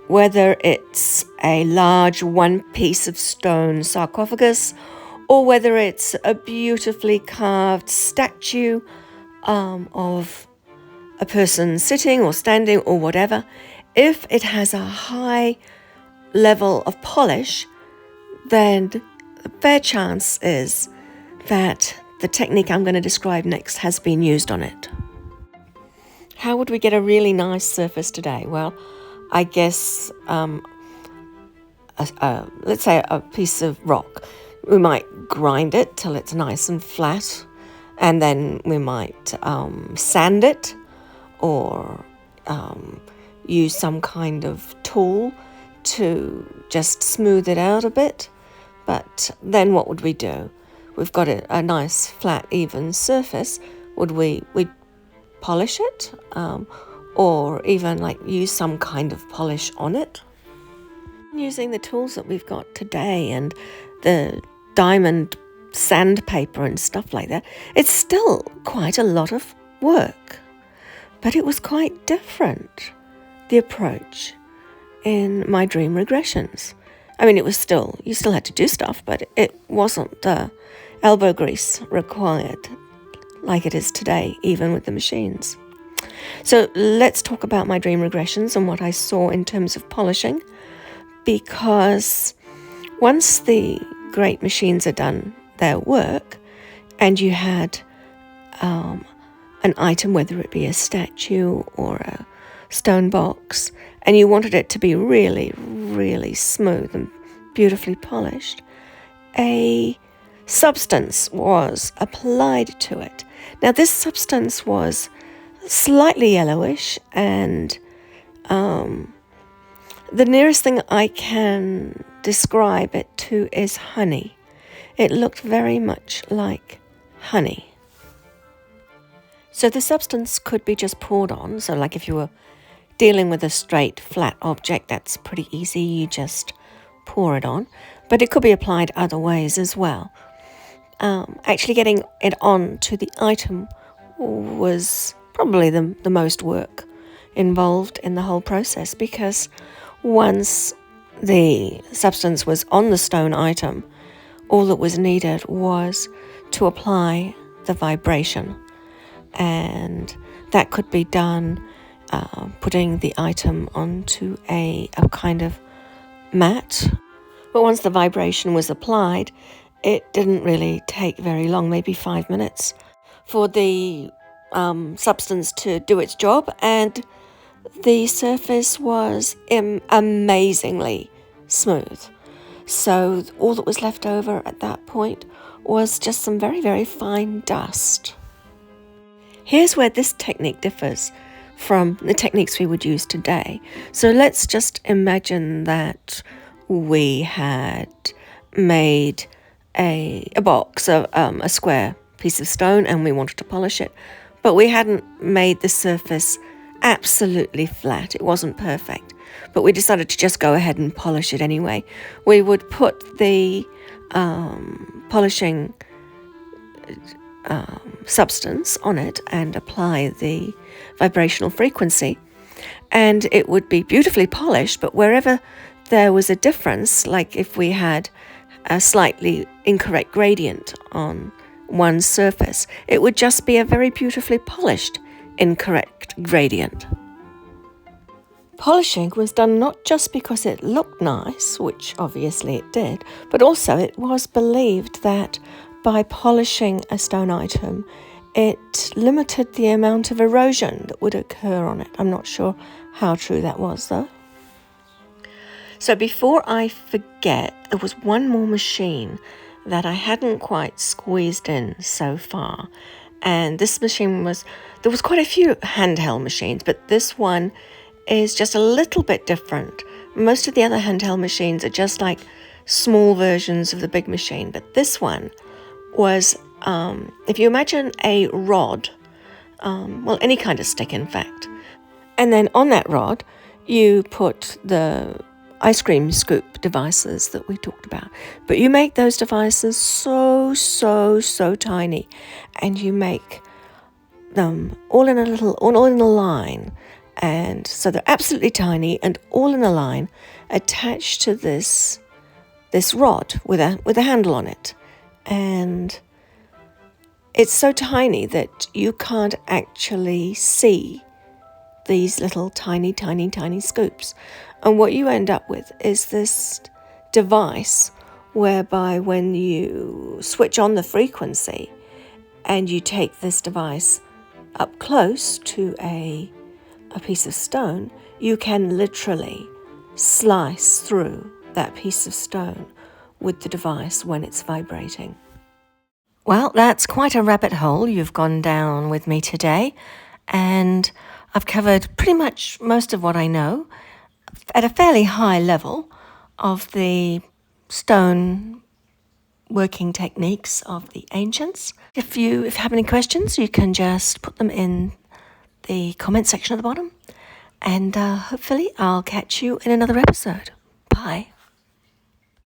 Whether it's a large one piece of stone sarcophagus or whether it's a beautifully carved statue of a person sitting or standing or whatever, if it has a high level of polish, then the fair chance is that the technique I'm going to describe next has been used on it. How would we get a really nice surface today? Well, I guess, let's say a piece of rock. We might grind it till it's nice and flat, and then we might sand it or use some kind of tool to just smooth it out a bit. But then what would we do? We've got a nice, flat, even surface. Would we'd polish it? Or even use some kind of polish on it? Using the tools that we've got today and the diamond sandpaper and stuff like that, it's still quite a lot of work. But it was quite different, the approach, in my dream regressions. I mean, you still had to do stuff, but it wasn't elbow grease required like it is today, even with the machines. So let's talk about my dream regressions and what I saw in terms of polishing, because once the great machines had done their work and you had an item, whether it be a statue or a stone box, and you wanted it to be really, really smooth and beautifully polished, a substance was applied to it. Now, this substance was slightly yellowish, and the nearest thing I can describe it to is honey. It looked very much like honey. So the substance could be just poured on. So if you were dealing with a straight, flat object, that's pretty easy. You just pour it on. But it could be applied other ways as well. Actually getting it on to the item was probably the most work involved in the whole process, because once the substance was on the stone item, all that was needed was to apply the vibration. And that could be done putting the item onto a kind of mat. But once the vibration was applied, it didn't really take very long, maybe 5 minutes, for the substance to do its job, and the surface was amazingly smooth. So all that was left over at that point was just some very, very fine dust. Here's where this technique differs from the techniques we would use today. So let's just imagine that we had made a box, a square piece of stone, and we wanted to polish it. But we hadn't made the surface absolutely flat. It wasn't perfect. But we decided to just go ahead and polish it anyway. We would put the polishing substance on it and apply the vibrational frequency. And it would be beautifully polished, but wherever there was a difference, like if we had a slightly incorrect gradient on one surface, it would just be a very beautifully polished incorrect gradient. Polishing was done not just because it looked nice, which obviously it did, but also it was believed that by polishing a stone item, it limited the amount of erosion that would occur on it. I'm not sure how true that was, though. So before I forget, there was one more machine that I hadn't quite squeezed in so far. And this machine there was quite a few handheld machines, but this one is just a little bit different. Most of the other handheld machines are just like small versions of the big machine, but this one was, if you imagine a rod, any kind of stick in fact, and then on that rod you put the ice cream scoop devices that we talked about, but you make those devices so tiny, and you make them all in a line. And so they're absolutely tiny and all in a line attached to this rod with a handle on it. And it's so tiny that you can't actually see these little tiny scoops. And what you end up with is this device whereby when you switch on the frequency and you take this device up close to a piece of stone, you can literally slice through that piece of stone with the device when it's vibrating. Well, that's quite a rabbit hole you've gone down with me today, and I've covered pretty much most of what I know at a fairly high level of the stone working techniques of the ancients. If you have any questions, you can just put them in the comment section at the bottom, and hopefully I'll catch you in another episode. Bye.